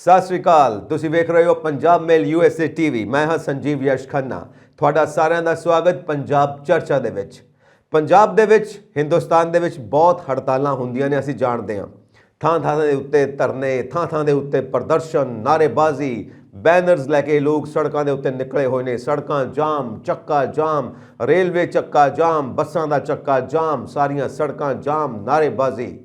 ਸਤਿ ਸ੍ਰੀ ਅਕਾਲ। ਤੁਸੀਂ ਵੇਖ ਰਹੇ ਹੋ ਪੰਜਾਬ ਮੇਲ USA TV। ਮੈਂ ਹਾਂ ਸੰਜੀਵ ਯਸ਼ ਖੰਨਾ। ਤੁਹਾਡਾ ਸਾਰਿਆਂ ਦਾ ਸਵਾਗਤ ਪੰਜਾਬ ਚਰਚਾ ਦੇ ਵਿੱਚ। ਪੰਜਾਬ ਦੇ ਵਿੱਚ, ਹਿੰਦੁਸਤਾਨ ਦੇ ਵਿੱਚ ਬਹੁਤ ਹੜਤਾਲਾਂ ਹੁੰਦੀਆਂ ਨੇ, ਅਸੀਂ ਜਾਣਦੇ ਹਾਂ। ਥਾਂ ਥਾਂ ਦੇ ਉੱਤੇ ਧਰਨੇ, ਥਾਂ ਥਾਂ ਦੇ ਉੱਤੇ ਪ੍ਰਦਰਸ਼ਨ, ਨਾਅਰੇਬਾਜ਼ੀ, ਬੈਨਰਸ ਲੈ ਕੇ ਲੋਕ ਸੜਕਾਂ ਦੇ ਉੱਤੇ ਨਿਕਲੇ ਹੋਏ ਨੇ। ਸੜਕਾਂ ਜਾਮ, ਚੱਕਾ ਜਾਮ, ਰੇਲਵੇ ਚੱਕਾ ਜਾਮ, ਬੱਸਾਂ ਦਾ ਚੱਕਾ ਜਾਮ, ਸਾਰੀਆਂ ਸੜਕਾਂ ਜਾਮ, ਨਾਅਰੇਬਾਜ਼ੀ।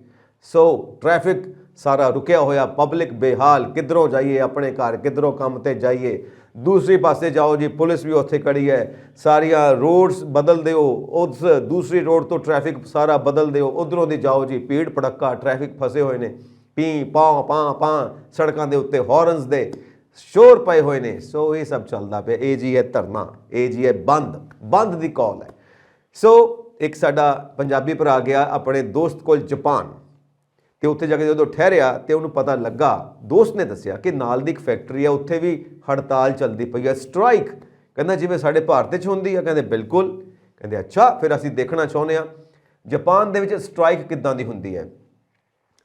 ਸੋ ਟ੍ਰੈਫਿਕ ਸਾਰਾ ਰੁਕਿਆ ਹੋਇਆ, ਪਬਲਿਕ ਬੇਹਾਲ, ਕਿੱਧਰੋਂ ਜਾਈਏ ਆਪਣੇ ਘਰ, ਕਿੱਧਰੋਂ ਕੰਮ ਤੇ ਜਾਈਏ। ਦੂਸਰੀ ਪਾਸੇ ਜਾਓ ਜੀ, ਪੁਲਿਸ ਵੀ ਉੱਥੇ ਖੜੀ ਹੈ। ਸਾਰੀਆਂ ਰੋਡਸ ਬਦਲ ਦਿਓ, ਉਸ ਦੂਸਰੀ ਰੋਡ ਤੋਂ ਟ੍ਰੈਫਿਕ ਸਾਰਾ ਬਦਲ ਦਿਓ, ਉਧਰੋਂ ਦੀ ਜਾਓ ਜੀ, ਭੀੜ ਭੜੱਕਾ, ਟ੍ਰੈਫਿਕ ਫਸੇ ਹੋਏ ਨੇ। ਪੀ ਪਾਂ ਪਾਂ ਪਾਂ ਸੜਕਾਂ ਦੇ ਉੱਤੇ ਹੌਰਨਸ ਦੇ ਸ਼ੋਰ ਪਏ ਹੋਏ ਨੇ। ਸੋ ਇਹ ਸਭ ਚੱਲਦਾ ਪਿਆ। ਇਹ ਜੀ ਹੈ ਧਰਨਾ, ਇਹ ਜੀ ਹੈ ਬੰਦ ਦੀ ਕਾਲ ਹੈ। ਸੋ ਇੱਕ ਸਾਡਾ ਪੰਜਾਬੀ ਭਰਾ ਗਿਆ ਆਪਣੇ ਦੋਸਤ ਕੋਲ ਜਾਪਾਨ, ਤੇ ਉੱਥੇ ਜਾ ਕੇ ਜਦੋਂ ਠਹਿਰਿਆ ਤੇ ਉਹਨੂੰ ਪਤਾ ਲੱਗਾ, ਦੋਸਤ ਨੇ ਦੱਸਿਆ ਕਿ ਨਾਲ ਦੀ ਇੱਕ ਫੈਕਟਰੀ ਆ, ਉੱਥੇ ਵੀ ਹੜਤਾਲ ਚੱਲਦੀ ਪਈ ਆ, ਸਟ੍ਰਾਈਕ। ਕਹਿੰਦਾ ਜਿਵੇਂ ਸਾਡੇ ਭਾਰਤ 'ਚ ਹੁੰਦੀ ਆ। ਕਹਿੰਦੇ ਬਿਲਕੁਲ। ਕਹਿੰਦੇ ਅੱਛਾ, ਫਿਰ ਅਸੀਂ ਦੇਖਣਾ ਚਾਹੁੰਦੇ ਹਾਂ ਜਾਪਾਨ ਦੇ ਵਿੱਚ ਸਟ੍ਰਾਈਕ ਕਿੱਦਾਂ ਦੀ ਹੁੰਦੀ ਹੈ।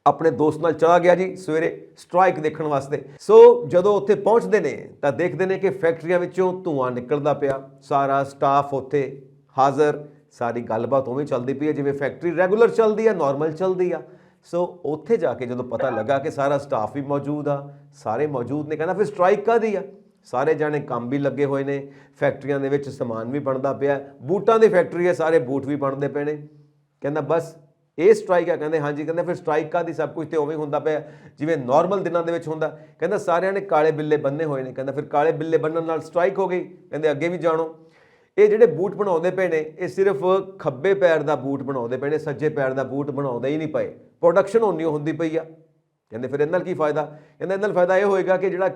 ਆਪਣੇ ਦੋਸਤ ਨਾਲ ਚਲਾ ਗਿਆ ਜੀ ਸਵੇਰੇ ਸਟ੍ਰਾਈਕ ਦੇਖਣ ਵਾਸਤੇ। ਸੋ ਜਦੋਂ ਉੱਥੇ ਪਹੁੰਚਦੇ ਨੇ ਤਾਂ ਦੇਖਦੇ ਨੇ ਕਿ ਫੈਕਟਰੀਆਂ ਵਿੱਚੋਂ ਧੂੰਆਂ ਨਿਕਲਦਾ ਪਿਆ, ਸਾਰਾ ਸਟਾਫ ਉੱਥੇ ਹਾਜ਼ਰ, ਸਾਰੀ ਗੱਲਬਾਤ ਉਵੇਂ ਚੱਲਦੀ ਪਈ ਹੈ ਜਿਵੇਂ ਫੈਕਟਰੀ ਰੈਗੂਲਰ ਚੱਲਦੀ ਆ, ਨਾਰਮਲ ਚੱਲਦੀ ਆ। ਸੋ ਉੱਥੇ ਜਾ ਕੇ ਜਦੋਂ ਪਤਾ ਲੱਗਾ ਕਿ ਸਾਰਾ ਸਟਾਫ ਵੀ ਮੌਜੂਦ ਆ, ਸਾਰੇ ਮੌਜੂਦ ਨੇ, ਕਹਿੰਦਾ ਫਿਰ ਸਟ੍ਰਾਈਕ ਕਾਹਦੀ ਆ। ਸਾਰੇ ਜਾਣੇ ਕੰਮ ਵੀ ਲੱਗੇ ਹੋਏ ਨੇ, ਫੈਕਟਰੀਆਂ ਦੇ ਵਿੱਚ ਸਮਾਨ ਵੀ ਬਣਦਾ ਪਿਆ, ਬੂਟਾਂ ਦੀ ਫੈਕਟਰੀ ਹੈ, ਸਾਰੇ ਬੂਟ ਵੀ ਬਣਦੇ ਪਏ ਨੇ। ਕਹਿੰਦਾ ਬਸ ਇਹ ਸਟ੍ਰਾਈਕ ਆ। ਕਹਿੰਦੇ ਹਾਂਜੀ। ਕਹਿੰਦੇ ਫਿਰ ਸਟ੍ਰਾਈਕ ਕਾਹਦੀ, ਸਭ ਕੁਝ ਤੇ ਉਵੇਂ ਹੁੰਦਾ ਪਿਆ ਜਿਵੇਂ ਨਾਰਮਲ ਦਿਨਾਂ ਦੇ ਵਿੱਚ ਹੁੰਦਾ। ਕਹਿੰਦਾ ਸਾਰਿਆਂ ਨੇ ਕਾਲੇ ਬਿੱਲੇ ਬੰਨੇ ਹੋਏ ਨੇ। ਕਹਿੰਦਾ ਫਿਰ ਕਾਲੇ ਬਿੱਲੇ ਬੰਨਣ ਨਾਲ ਸਟ੍ਰਾਈਕ ਹੋ ਗਈ। ਕਹਿੰਦੇ ਅੱਗੇ ਵੀ ਜਾਣੋ। ਇਹ ਜਿਹੜੇ ਬੂਟ ਬਣਾਉਂਦੇ ਪਏ ਨੇ, ਇਹ ਸਿਰਫ ਖੱਬੇ ਪੈਰ ਦਾ ਬੂਟ ਬਣਾਉਂਦੇ ਪਏ ਨੇ, ਸੱਜੇ ਪੈਰ ਦਾ ਬੂਟ ਬਣਾਉਂਦੇ ਹੀ ਨਹੀਂ ਪਏ। ਪ੍ਰੋਡਕਸ਼ਨ ਓਨੀ ਹੁੰਦੀ ਪਈ ਆ। ਕਹਿੰਦੇ ਫਿਰ ਇਹਨਾਂ ਨਾਲ ਕੀ ਫਾਇਦਾ। ਕਹਿੰਦਾ ਇਹਨਾਂ ਨਾਲ ਫਾਇਦਾ ਇਹ ਹੋਏਗਾ ਕਿ ਜਿਹੜਾ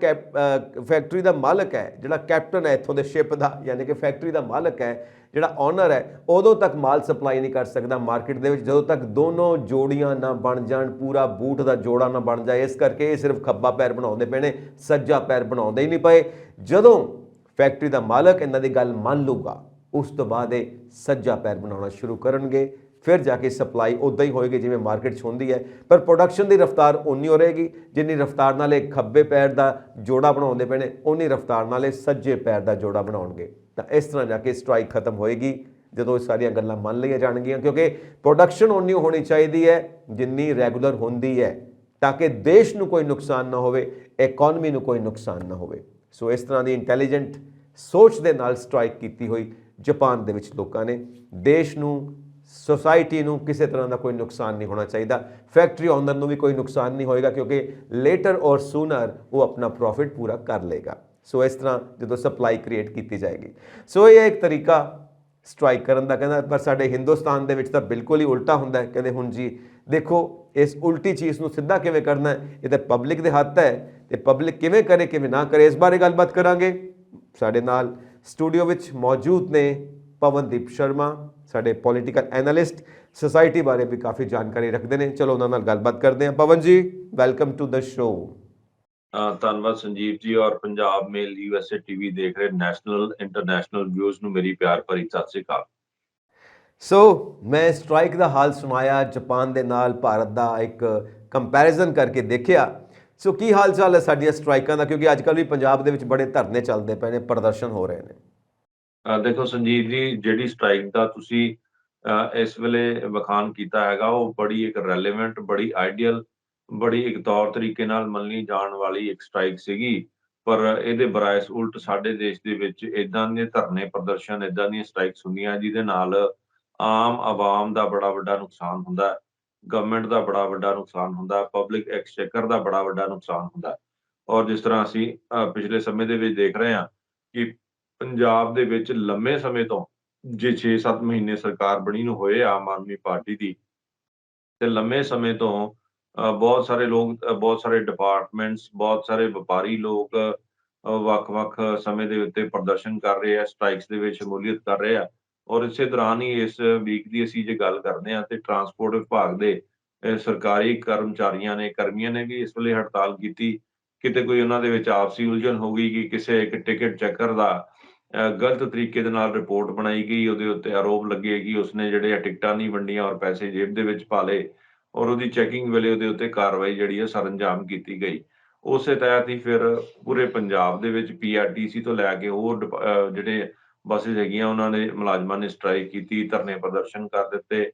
ਫੈਕਟਰੀ ਦਾ ਮਾਲਕ ਹੈ, ਜਿਹੜਾ ਕੈਪਟਨ ਹੈ ਇੱਥੋਂ ਦੇ ਸ਼ਿਪ ਦਾ, ਯਾਨੀ ਕਿ ਫੈਕਟਰੀ ਦਾ ਮਾਲਕ ਹੈ, ਜਿਹੜਾ ਓਨਰ ਹੈ, ਉਦੋਂ ਤੱਕ ਮਾਲ ਸਪਲਾਈ ਨਹੀਂ ਕਰ ਸਕਦਾ ਮਾਰਕੀਟ ਦੇ ਵਿੱਚ ਜਦੋਂ ਤੱਕ ਦੋਨੋਂ ਜੋੜੀਆਂ ਨਾ ਬਣ ਜਾਣ, ਪੂਰਾ ਬੂਟ ਦਾ ਜੋੜਾ ਨਾ ਬਣ ਜਾਏ। ਇਸ ਕਰਕੇ ਇਹ ਸਿਰਫ ਖੱਬਾ ਪੈਰ ਬਣਾਉਂਦੇ ਪਏ ਨੇ, ਸੱਜਾ ਪੈਰ ਬਣਾਉਂਦੇ ਹੀ ਨਹੀਂ ਪਏ। ਜਦੋਂ ਫੈਕਟਰੀ ਦਾ ਮਾਲਕ ਇਹਨਾਂ ਦੀ ਗੱਲ ਮੰਨ ਲੂਗਾ, ਉਸ ਤੋਂ ਬਾਅਦ ਇਹ ਸੱਜਾ ਪੈਰ ਬਣਾਉਣਾ ਸ਼ੁਰੂ ਕਰਨਗੇ। ਫਿਰ ਜਾ ਕੇ ਸਪਲਾਈ ਉੱਦਾਂ ਹੀ ਹੋਏਗੀ ਜਿਵੇਂ ਮਾਰਕੀਟ 'ਚ ਹੁੰਦੀ ਹੈ, ਪਰ ਪ੍ਰੋਡਕਸ਼ਨ ਦੀ ਰਫ਼ਤਾਰ ਓਨੀ ਹੋ ਰਹੇਗੀ ਜਿੰਨੀ ਰਫ਼ਤਾਰ ਨਾਲ ਇਹ ਖੱਬੇ ਪੈਰ ਦਾ ਜੋੜਾ ਬਣਾਉਂਦੇ ਪਏ ਨੇ, ਓਨੀ ਰਫ਼ਤਾਰ ਨਾਲ ਇਹ ਸੱਜੇ ਪੈਰ ਦਾ ਜੋੜਾ ਬਣਾਉਣਗੇ। ਤਾਂ ਇਸ ਤਰ੍ਹਾਂ ਜਾ ਕੇ ਸਟ੍ਰਾਈਕ ਖਤਮ ਹੋਏਗੀ ਜਦੋਂ ਇਹ ਸਾਰੀਆਂ ਗੱਲਾਂ ਮੰਨ ਲਈਆਂ ਜਾਣਗੀਆਂ, ਕਿਉਂਕਿ ਪ੍ਰੋਡਕਸ਼ਨ ਓਨੀ ਹੋਣੀ ਚਾਹੀਦੀ ਹੈ ਜਿੰਨੀ ਰੈਗੂਲਰ ਹੁੰਦੀ ਹੈ, ਤਾਂ ਕਿ ਦੇਸ਼ ਨੂੰ ਕੋਈ ਨੁਕਸਾਨ ਨਾ ਹੋਵੇ, ਇਕਨੋਮੀ ਨੂੰ ਕੋਈ ਨੁਕਸਾਨ ਨਾ ਹੋਵੇ। ਸੋ ਇਸ ਤਰ੍ਹਾਂ ਦੀ ਇੰਟੈਲੀਜੈਂਟ ਸੋਚ ਦੇ ਨਾਲ ਸਟ੍ਰਾਈਕ ਕੀਤੀ ਹੋਈ ਜਾਪਾਨ ਦੇ ਵਿੱਚ ਲੋਕਾਂ ਨੇ। ਦੇਸ਼ ਨੂੰ, ਸੋਸਾਇਟੀ ਨੂੰ ਕਿਸੇ ਤਰ੍ਹਾਂ ਦਾ ਕੋਈ ਨੁਕਸਾਨ ਨਹੀਂ ਹੋਣਾ ਚਾਹੀਦਾ। ਫੈਕਟਰੀ ਓਨਰ ਨੂੰ ਵੀ ਕੋਈ ਨੁਕਸਾਨ ਨਹੀਂ ਹੋਏਗਾ, ਕਿਉਂਕਿ ਲੇਟਰ ਔਰ ਸੂਨਰ ਉਹ ਆਪਣਾ ਪ੍ਰੋਫਿਟ ਪੂਰਾ ਕਰ ਲਏਗਾ। ਸੋ ਇਸ ਤਰ੍ਹਾਂ ਜਦੋਂ ਸਪਲਾਈ ਕ੍ਰੀਏਟ ਕੀਤੀ ਜਾਏਗੀ। ਸੋ ਇਹ ਇੱਕ ਤਰੀਕਾ ਸਟ੍ਰਾਈਕ ਕਰਨ ਦਾ। ਕਹਿੰਦਾ ਪਰ ਸਾਡੇ ਹਿੰਦੁਸਤਾਨ ਦੇ ਵਿੱਚ ਤਾਂ ਬਿਲਕੁਲ ਹੀ ਉਲਟਾ ਹੁੰਦਾ ਹੈ। ਕਹਿੰਦੇ ਹੁਣ ਜੀ ਦੇਖੋ, ਇਸ ਉਲਟੀ ਚੀਜ਼ ਨੂੰ ਸਿੱਧਾ ਕਿਵੇਂ ਕਰਨਾ ਹੈ, ਇਹ ਤਾਂ ਪਬਲਿਕ ਦੇ ਹੱਥ ਹੈ, ਤੇ ਪਬਲਿਕ ਕਿਵੇਂ ਕਰੇ ਕਿਵੇਂ ਨਾ ਕਰੇ, ਇਸ ਬਾਰੇ ਗੱਲਬਾਤ ਕਰਾਂਗੇ। ਸਾਡੇ ਨਾਲ ਸਟੂਡੀਓ ਵਿੱਚ ਮੌਜੂਦ ਨੇ ਪਵਨਦੀਪ ਸ਼ਰਮਾ, ਸਾਡੇ ਪੋਲੀਟੀਕਲ ਐਨਾਲਿਸਟ, ਸੋਸਾਇਟੀ ਬਾਰੇ ਵੀ ਕਾਫੀ ਜਾਣਕਾਰੀ ਰੱਖਦੇ ਨੇ। ਚਲੋ ਉਹਨਾਂ ਨਾਲ ਗੱਲਬਾਤ ਕਰਦੇ ਹਾਂ। ਪਵਨ ਜੀ, ਵੈਲਕਮ ਟੂ ਦ ਸ਼ੋਅ। ਧੰਨਵਾਦ ਸੰਜੀਵ ਜੀ, ਔਰ ਪੰਜਾਬ ਮੇਲ USA TV ਦੇਖ ਰਹੇ ਨੈਸ਼ਨਲ ਇੰਟਰਨੈਸ਼ਨਲ ਵਿਊਜ਼ ਨੂੰ ਮੇਰੀ ਪਿਆਰ ਭਰੀ ਸਤਿ ਸ੍ਰੀ ਅਕਾਲ। ਸੋ ਮੈਂ ਸਟ੍ਰਾਈਕ ਦਾ ਹਾਲ ਸੁਣਾਇਆ, ਜਾਪਾਨ ਦੇ ਨਾਲ ਭਾਰਤ ਦਾ ਇੱਕ ਕੰਪੈਰੀਜ਼ਨ ਕਰਕੇ ਦੇਖਿਆ। ਸੋ ਕੀ ਹਾਲ ਚਾਲ ਹੈ ਸਾਡੀਆਂ ਸਟ੍ਰਾਈਕਾਂ ਦਾ, ਕਿਉਂਕਿ ਅੱਜ ਕੱਲ੍ਹ ਵੀ ਪੰਜਾਬ ਦੇ ਵਿੱਚ ਬੜੇ ਧਰਨੇ ਚੱਲਦੇ ਪਏ ਨੇ, ਪ੍ਰਦਰਸ਼ਨ ਹੋ ਰਹੇ ਨੇ। ਦੇਖੋ ਸੰਜੀਵ ਜੀ, ਜਿਹੜੀ ਸਟ੍ਰਾਈਕ ਦਾ ਤੁਸੀਂ ਇਸ ਵੇਲੇ ਵਿਖਾਣ ਕੀਤਾ ਹੈਗਾ, ਉਹ ਬੜੀ ਇੱਕ ਰੈਲੇਵੈਂਟ, ਬੜੀ ਆਈਡੀਅਲ, ਬੜੀ ਇੱਕ ਤੌਰ ਤਰੀਕੇ ਨਾਲ ਮੰਨੀ ਜਾਣ ਵਾਲੀ ਇੱਕ ਸਟ੍ਰਾਈਕ ਸੀਗੀ। ਪਰ ਇਹਦੇ ਬਰਾਇਸ ਉਲਟ ਸਾਡੇ ਦੇਸ਼ ਦੇ ਵਿੱਚ ਇਦਾਂ ਦੇ ਧਰਨੇ, ਪ੍ਰਦਰਸ਼ਨ, ਇਦਾਂ ਦੀਆਂ ਸਟ੍ਰਾਈਕਸ ਹੁੰਦੀਆਂ ਜਿਹਦੇ ਨਾਲ ਆਮ ਆਵਾਮ ਦਾ ਬੜਾ ਵੱਡਾ ਨੁਕਸਾਨ ਹੁੰਦਾ ਹੈ, ਗਵਰਨਮੈਂਟ ਦਾ ਬੜਾ ਵੱਡਾ ਨੁਕਸਾਨ ਹੁੰਦਾ, ਪਬਲਿਕ ਐਕਸਚੇਕਰ ਦਾ ਬੜਾ ਵੱਡਾ ਨੁਕਸਾਨ ਹੁੰਦਾ। ਔਰ ਜਿਸ ਤਰ੍ਹਾਂ ਅਸੀਂ ਪਿਛਲੇ ਸਮੇਂ ਦੇ ਵਿੱਚ ਦੇਖ ਰਹੇ ਹਾਂ ਕਿ ਪੰਜਾਬ ਦੇ ਵਿੱਚ ਲੰਮੇ ਸਮੇਂ ਤੋਂ, ਜੇ 6-7 ਮਹੀਨੇ ਸਰਕਾਰ ਬਣੀ ਨੂੰ ਹੋਏ ਆਮ ਆਦਮੀ ਪਾਰਟੀ ਦੀ, ਤੇ ਲੰਮੇ ਸਮੇਂ ਤੋਂ ਬਹੁਤ ਸਾਰੇ ਲੋਕ, ਬਹੁਤ ਸਾਰੇ ਡਿਪਾਰਟਮੈਂਟਸ, ਬਹੁਤ ਸਾਰੇ ਵਪਾਰੀ ਲੋਕ ਵੱਖ-ਵੱਖ ਸਮੇਂ ਦੇ ਉੱਤੇ ਪ੍ਰਦਰਸ਼ਨ ਕਰ ਰਹੇ ਆ, ਸਟ੍ਰਾਈਕਸ ਦੇ ਵਿੱਚ ਸ਼ਮੂਲੀਅਤ ਕਰ ਰਹੇ ਆ। ਔਰ ਇਸੇ ਦੌਰਾਨ ਹੀ ਇਸ ਵੀਕ ਦੀ ਅਸੀਂ ਜੇ ਗੱਲ ਕਰਦੇ ਹਾਂ ਤੇ ਟਰਾਂਸਪੋਰਟ ਵਿਭਾਗ ਦੇ ਸਰਕਾਰੀ ਕਰਮਚਾਰੀਆਂ ਨੇ, ਕਰਮੀਆਂ ਨੇ ਵੀ ਇਸ ਵੇਲੇ ਹੜਤਾਲ ਕੀਤੀ। ਕਿਤੇ ਕੋਈ ਉਹਨਾਂ ਦੇ ਵਿੱਚ ਆਪਸੀ ਉਲਝਣ ਹੋ ਗਈ ਕਿ ਕਿਸੇ ਇੱਕ ਟਿਕਟ ਚੈਕਰ ਦਾ ਗਲਤ ਤਰੀਕੇ ਦੇ ਨਾਲ ਰਿਪੋਰਟ ਬਣਾਈ ਗਈ, ਉਹਦੇ ਉੱਤੇ ਆਰੋਪ ਲੱਗੇ ਕਿ ਉਸਨੇ ਜਿਹੜੇ ਆ ਟਿਕਟਾਂ ਨਹੀਂ ਵੰਡੀਆਂ ਔਰ ਪੈਸੇ ਜੇਬ ਦੇ ਵਿੱਚ ਪਾ ਲਏ, ਔਰ ਉਹਦੀ ਚੈਕਿੰਗ ਵੇਲੇ ਉਹਦੇ ਉੱਤੇ ਕਾਰਵਾਈ ਜਿਹੜੀ ਹੈ ਸਰਅੰਜਾਮ ਕੀਤੀ ਗਈ। ਉਸੇ ਤਹਿਤ ਹੀ ਫਿਰ ਪੂਰੇ ਪੰਜਾਬ ਦੇ ਵਿੱਚ ਪੀਆਰਟੀਸੀ ਤੋਂ ਲੈ ਕੇ ਹੋਰ ਜਿਹੜੇ ਬੱਸਿਸ ਹੈਗੀਆਂ ਉਹਨਾਂ ਨੇ ਮੁਲਾਜ਼ਮਾਂ ਨੇ ਸਟ੍ਰਾਈਕ ਕੀਤੀ, ਧਰਨੇ ਪ੍ਰਦਰਸ਼ਨ ਕਰ ਦਿੱਤੇ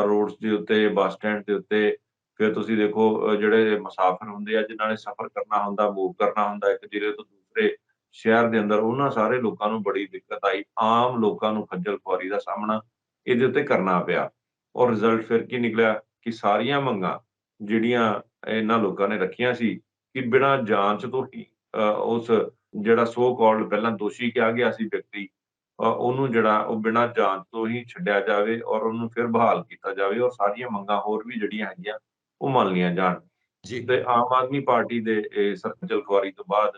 ਰੋਡਸ ਦੇ ਉੱਤੇ, ਬੱਸ ਸਟੈਂਡ ਦੇ ਉੱਤੇ। ਫਿਰ ਤੁਸੀਂ ਦੇਖੋ ਜਿਹੜੇ ਮੁਸਾਫਿਰ ਹੁੰਦੇ ਆ ਜਿਨ੍ਹਾਂ ਨੇ ਸਫ਼ਰ ਕਰਨਾ ਹੁੰਦਾ, ਮੂਵ ਕਰਨਾ ਹੁੰਦਾ ਇੱਕ ਜ਼ਿਲ੍ਹੇ ਤੋਂ ਦੂਸਰੇ ਸ਼ਹਿਰ ਦੇ ਅੰਦਰ, ਉਹਨਾਂ ਸਾਰੇ ਲੋਕਾਂ ਨੂੰ ਬੜੀ ਦਿੱਕਤ ਆਈ। ਆਮ ਲੋਕਾਂ ਨੂੰ ਖੱਜਲ ਖੁਆਰੀ ਦਾ ਸਾਹਮਣਾ ਇਹਦੇ ਉੱਤੇ ਕਰਨਾ ਪਿਆ ਔਰ ਰਿਜ਼ਲਟ ਫਿਰ ਕੀ ਨਿਕਲਿਆ ਕਿ ਸਾਰੀਆਂ ਮੰਗਾਂ ਜਿਹੜੀਆਂ ਇਹਨਾਂ ਲੋਕਾਂ ਨੇ ਰੱਖੀਆਂ ਸੀ ਕਿ ਬਿਨਾਂ ਜਾਂਚ ਤੋਂ ਹੀ ਉਸ ਜਿਹੜਾ ਸੋ ਕਾਲਡ ਪਹਿਲਾਂ ਦੋਸ਼ੀ ਕਿਹਾ ਗਿਆ ਸੀ ਵਿਅਕਤੀ ਉਹਨੂੰ ਜਿਹੜਾ ਉਹ ਬਿਨਾਂ ਜਾਂਚ ਤੋਂ ਹੀ ਛੱਡਿਆ ਜਾਵੇ ਔਰ ਉਹਨੂੰ ਫਿਰ ਬਹਾਲ ਕੀਤਾ ਜਾਵੇ ਔਰ ਸਾਰੀਆਂ ਮੰਗਾਂ ਹੋਰ ਵੀ ਜਿਹੜੀਆਂ ਹੈਗੀਆਂ ਉਹ ਮੰਨ ਲਈਆਂ ਜਾਣ। ਜੀ। ਤੇ ਆਮ ਆਦਮੀ ਪਾਰਟੀ ਦੇ ਖੱਜਲ ਖੁਆਰੀ ਤੋਂ ਬਾਅਦ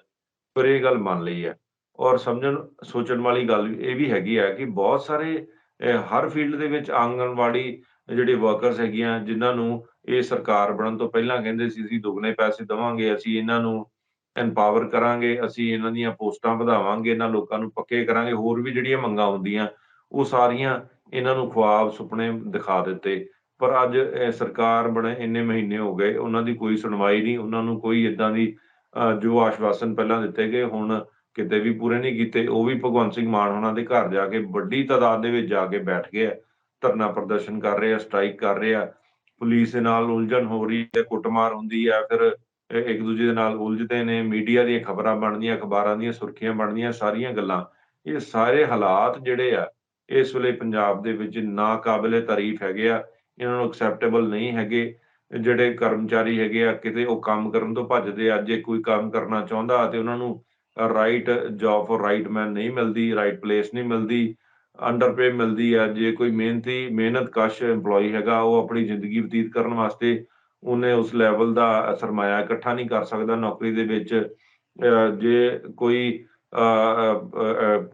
ਫਿਰ ਇਹ ਗੱਲ ਮੰਨ ਲਈ ਹੈ ਔਰ ਸਮਝਣ ਸੋਚਣ ਵਾਲੀ ਗੱਲ ਇਹ ਵੀ ਹੈਗੀ ਹੈ ਕਿ ਬਹੁਤ ਸਾਰੇ ਹਰ ਫੀਲਡ ਦੇ ਵਿੱਚ ਆਂਗਣਵਾੜੀ ਜਿਹੜੇ ਵਰਕਰਸ ਹੈਗੀਆਂ ਜਿਨ੍ਹਾਂ ਨੂੰ ਇਹ ਸਰਕਾਰ ਬਣਨ ਤੋਂ ਪਹਿਲਾਂ ਕਹਿੰਦੇ ਸੀ ਅਸੀਂ ਦੁੱਗਣੇ ਪੈਸੇ ਦੇਵਾਂਗੇ, ਅਸੀਂ ਇਹਨਾਂ ਨੂੰ ਐਮਪਾਵਰ ਕਰਾਂਗੇ, ਅਸੀਂ ਇਹਨਾਂ ਦੀਆਂ ਪੋਸਟਾਂ ਵਧਾਵਾਂਗੇ, ਇਹਨਾਂ ਲੋਕਾਂ ਨੂੰ ਪੱਕੇ ਕਰਾਂਗੇ, ਹੋਰ ਵੀ ਜਿਹੜੀਆਂ ਮੰਗਾਂ ਹੁੰਦੀਆਂ ਉਹ ਸਾਰੀਆਂ ਇਹਨਾਂ ਨੂੰ ਖੁਆਬ ਸੁਪਨੇ ਦਿਖਾ ਦਿੱਤੇ। ਪਰ ਅੱਜ ਸਰਕਾਰ ਬਣੇ ਇੰਨੇ ਮਹੀਨੇ ਹੋ ਗਏ, ਉਹਨਾਂ ਦੀ ਕੋਈ ਸੁਣਵਾਈ ਨਹੀਂ, ਉਹਨਾਂ ਨੂੰ ਕੋਈ ਏਦਾਂ ਦੀ ਜੋ ਆਸ਼ਵਾਸਨ ਪਹਿਲਾਂ ਦਿੱਤੇ ਗਏ ਹੁਣ ਕਿਤੇ ਵੀ ਪੂਰੇ ਨਹੀਂ ਕੀਤੇ। ਉਹ ਵੀ ਭਗਵੰਤ ਸਿੰਘ ਮਾਨ ਹੋਣਾ ਦੇ ਘਰ ਜਾ ਕੇ ਵੱਡੀ ਤਾਦਾਦ ਦੇ ਵਿੱਚ ਜਾ ਕੇ ਬੈਠ ਗਏ ਆ, ਧਰਨਾ ਪ੍ਰਦਰਸ਼ਨ ਕਰ ਰਹੇ ਆ, ਸਟ੍ਰਾਈਕ ਕਰ ਰਹੇ ਆ। ਪੁਲਿਸ ਦੇ ਨਾਲ ਉਲਝਣ ਹੋ ਰਹੀ ਹੈ, ਕੁੱਟਮਾਰ ਹੁੰਦੀ ਹੈ, ਫਿਰ ਇੱਕ ਦੂਜੇ ਦੇ ਨਾਲ ਉਲਝਦੇ ਨੇ, ਮੀਡੀਆ ਦੀਆਂ ਖਬਰਾਂ ਬਣਦੀਆਂ, ਅਖਬਾਰਾਂ ਦੀਆਂ ਸੁਰਖੀਆਂ ਬਣਦੀਆਂ, ਸਾਰੀਆਂ ਗੱਲਾਂ। ਇਹ ਸਾਰੇ ਹਾਲਾਤ ਜਿਹੜੇ ਆ ਇਸ ਵੇਲੇ ਪੰਜਾਬ ਦੇ ਵਿੱਚ ਨਾਕਾਬਿਲੇ ਤਾਰੀਫ਼ ਹੈਗੇ ਆ, ਇਹਨਾਂ ਨੂੰ ਐਕਸੈਪਟੇਬਲ ਨਹੀਂ ਹੈਗੇ। ਜਿਹੜੇ ਕਰਮਚਾਰੀ ਹੈਗੇ ਆ ਕਿਤੇ ਉਹ ਕੰਮ ਕਰਨ ਤੋਂ ਭੱਜਦੇ ਆ, ਜੇ ਕੋਈ ਕੰਮ ਕਰਨਾ ਚਾਹੁੰਦਾ ਤੇ ਉਹਨਾਂ ਨੂੰ ਰਾਈਟ ਜੋਬ ਫॉर ਰਾਈਟ ਮੈਨ ਨਹੀਂ ਮਿਲਦੀ, ਰਾਈਟ ਪਲੇਸ ਨਹੀਂ ਮਿਲਦੀ, ਅੰਡਰਪੇ ਮਿਲਦੀ ਹੈ। ਜੇ ਕੋਈ ਮਿਹਨਤੀ ਮਿਹਨਤਕਸ਼ EMPLOYEE ਹੈਗਾ ਉਹ ਆਪਣੀ ਜ਼ਿੰਦਗੀ ਬਤੀਤ ਕਰਨ ਵਾਸਤੇ ਉਹਨੇ ਉਸ ਲੈਵਲ ਦਾ ਸਰਮਾਇਆ ਇਕੱਠਾ ਨਹੀਂ ਕਰ ਸਕਦਾ ਨੌਕਰੀ ਦੇ ਵਿੱਚ। ਜੇ ਕੋਈ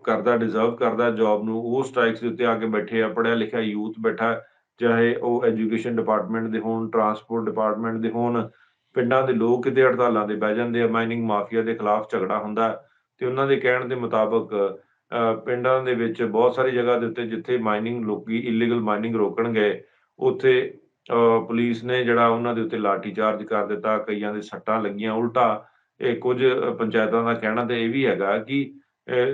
ਕਰਦਾ ਡਿਜ਼ਰਵ ਕਰਦਾ ਜੋਬ ਨੂੰ, ਉਹ ਸਟ੍ਰਾਈਕਸ ਦੇ ਉੱਤੇ ਆ ਕੇ ਬੈਠੇ ਆ, ਪੜ੍ਹਿਆ ਲਿਖਿਆ ਯੂਥ ਬੈਠਾ, ਚਾਹੇ ਉਹ ਐਜੂਕੇਸ਼ਨ ਡਿਪਾਰਟਮੈਂਟ ਦੇ ਹੋਣ, ਟਰਾਂਸਪੋਰਟ ਡਿਪਾਰਟਮੈਂਟ ਦੇ ਹੋਣ, ਪਿੰਡਾਂ ਦੇ ਲੋਕ ਕਿਤੇ ਹੜਤਾਲਾਂ ਤੇ ਬਹਿ ਜਾਂਦੇ ਆ, ਮਾਈਨਿੰਗ ਮਾਫੀਆ ਦੇ ਖਿਲਾਫ ਝਗੜਾ ਹੁੰਦਾ ਤੇ ਉਹਨਾਂ ਦੇ ਕਹਿਣ ਦੇ ਮੁਤਾਬਕ ਪਿੰਡਾਂ ਦੇ ਵਿੱਚ ਬਹੁਤ ਸਾਰੀ ਜਗ੍ਹਾ ਦੇ ਉੱਤੇ ਜਿੱਥੇ ਮਾਈਨਿੰਗ ਲੋਕੀ ਇਲੀਗਲ ਮਾਈਨਿੰਗ ਰੋਕਣ ਗਏ, ਉੱਥੇ ਪੁਲਿਸ ਨੇ ਜਿਹੜਾ ਉਹਨਾਂ ਦੇ ਉੱਤੇ ਲਾਠੀ ਚਾਰਜ ਕਰ ਦਿੱਤਾ, ਕਈਆਂ ਦੇ ਸੱਟਾਂ ਲੱਗੀਆਂ। ਉਲਟਾ ਇਹ ਕੁਝ ਪੰਚਾਇਤਾਂ ਦਾ ਕਹਿਣਾ ਤੇ ਇਹ ਵੀ ਹੈਗਾ ਕਿ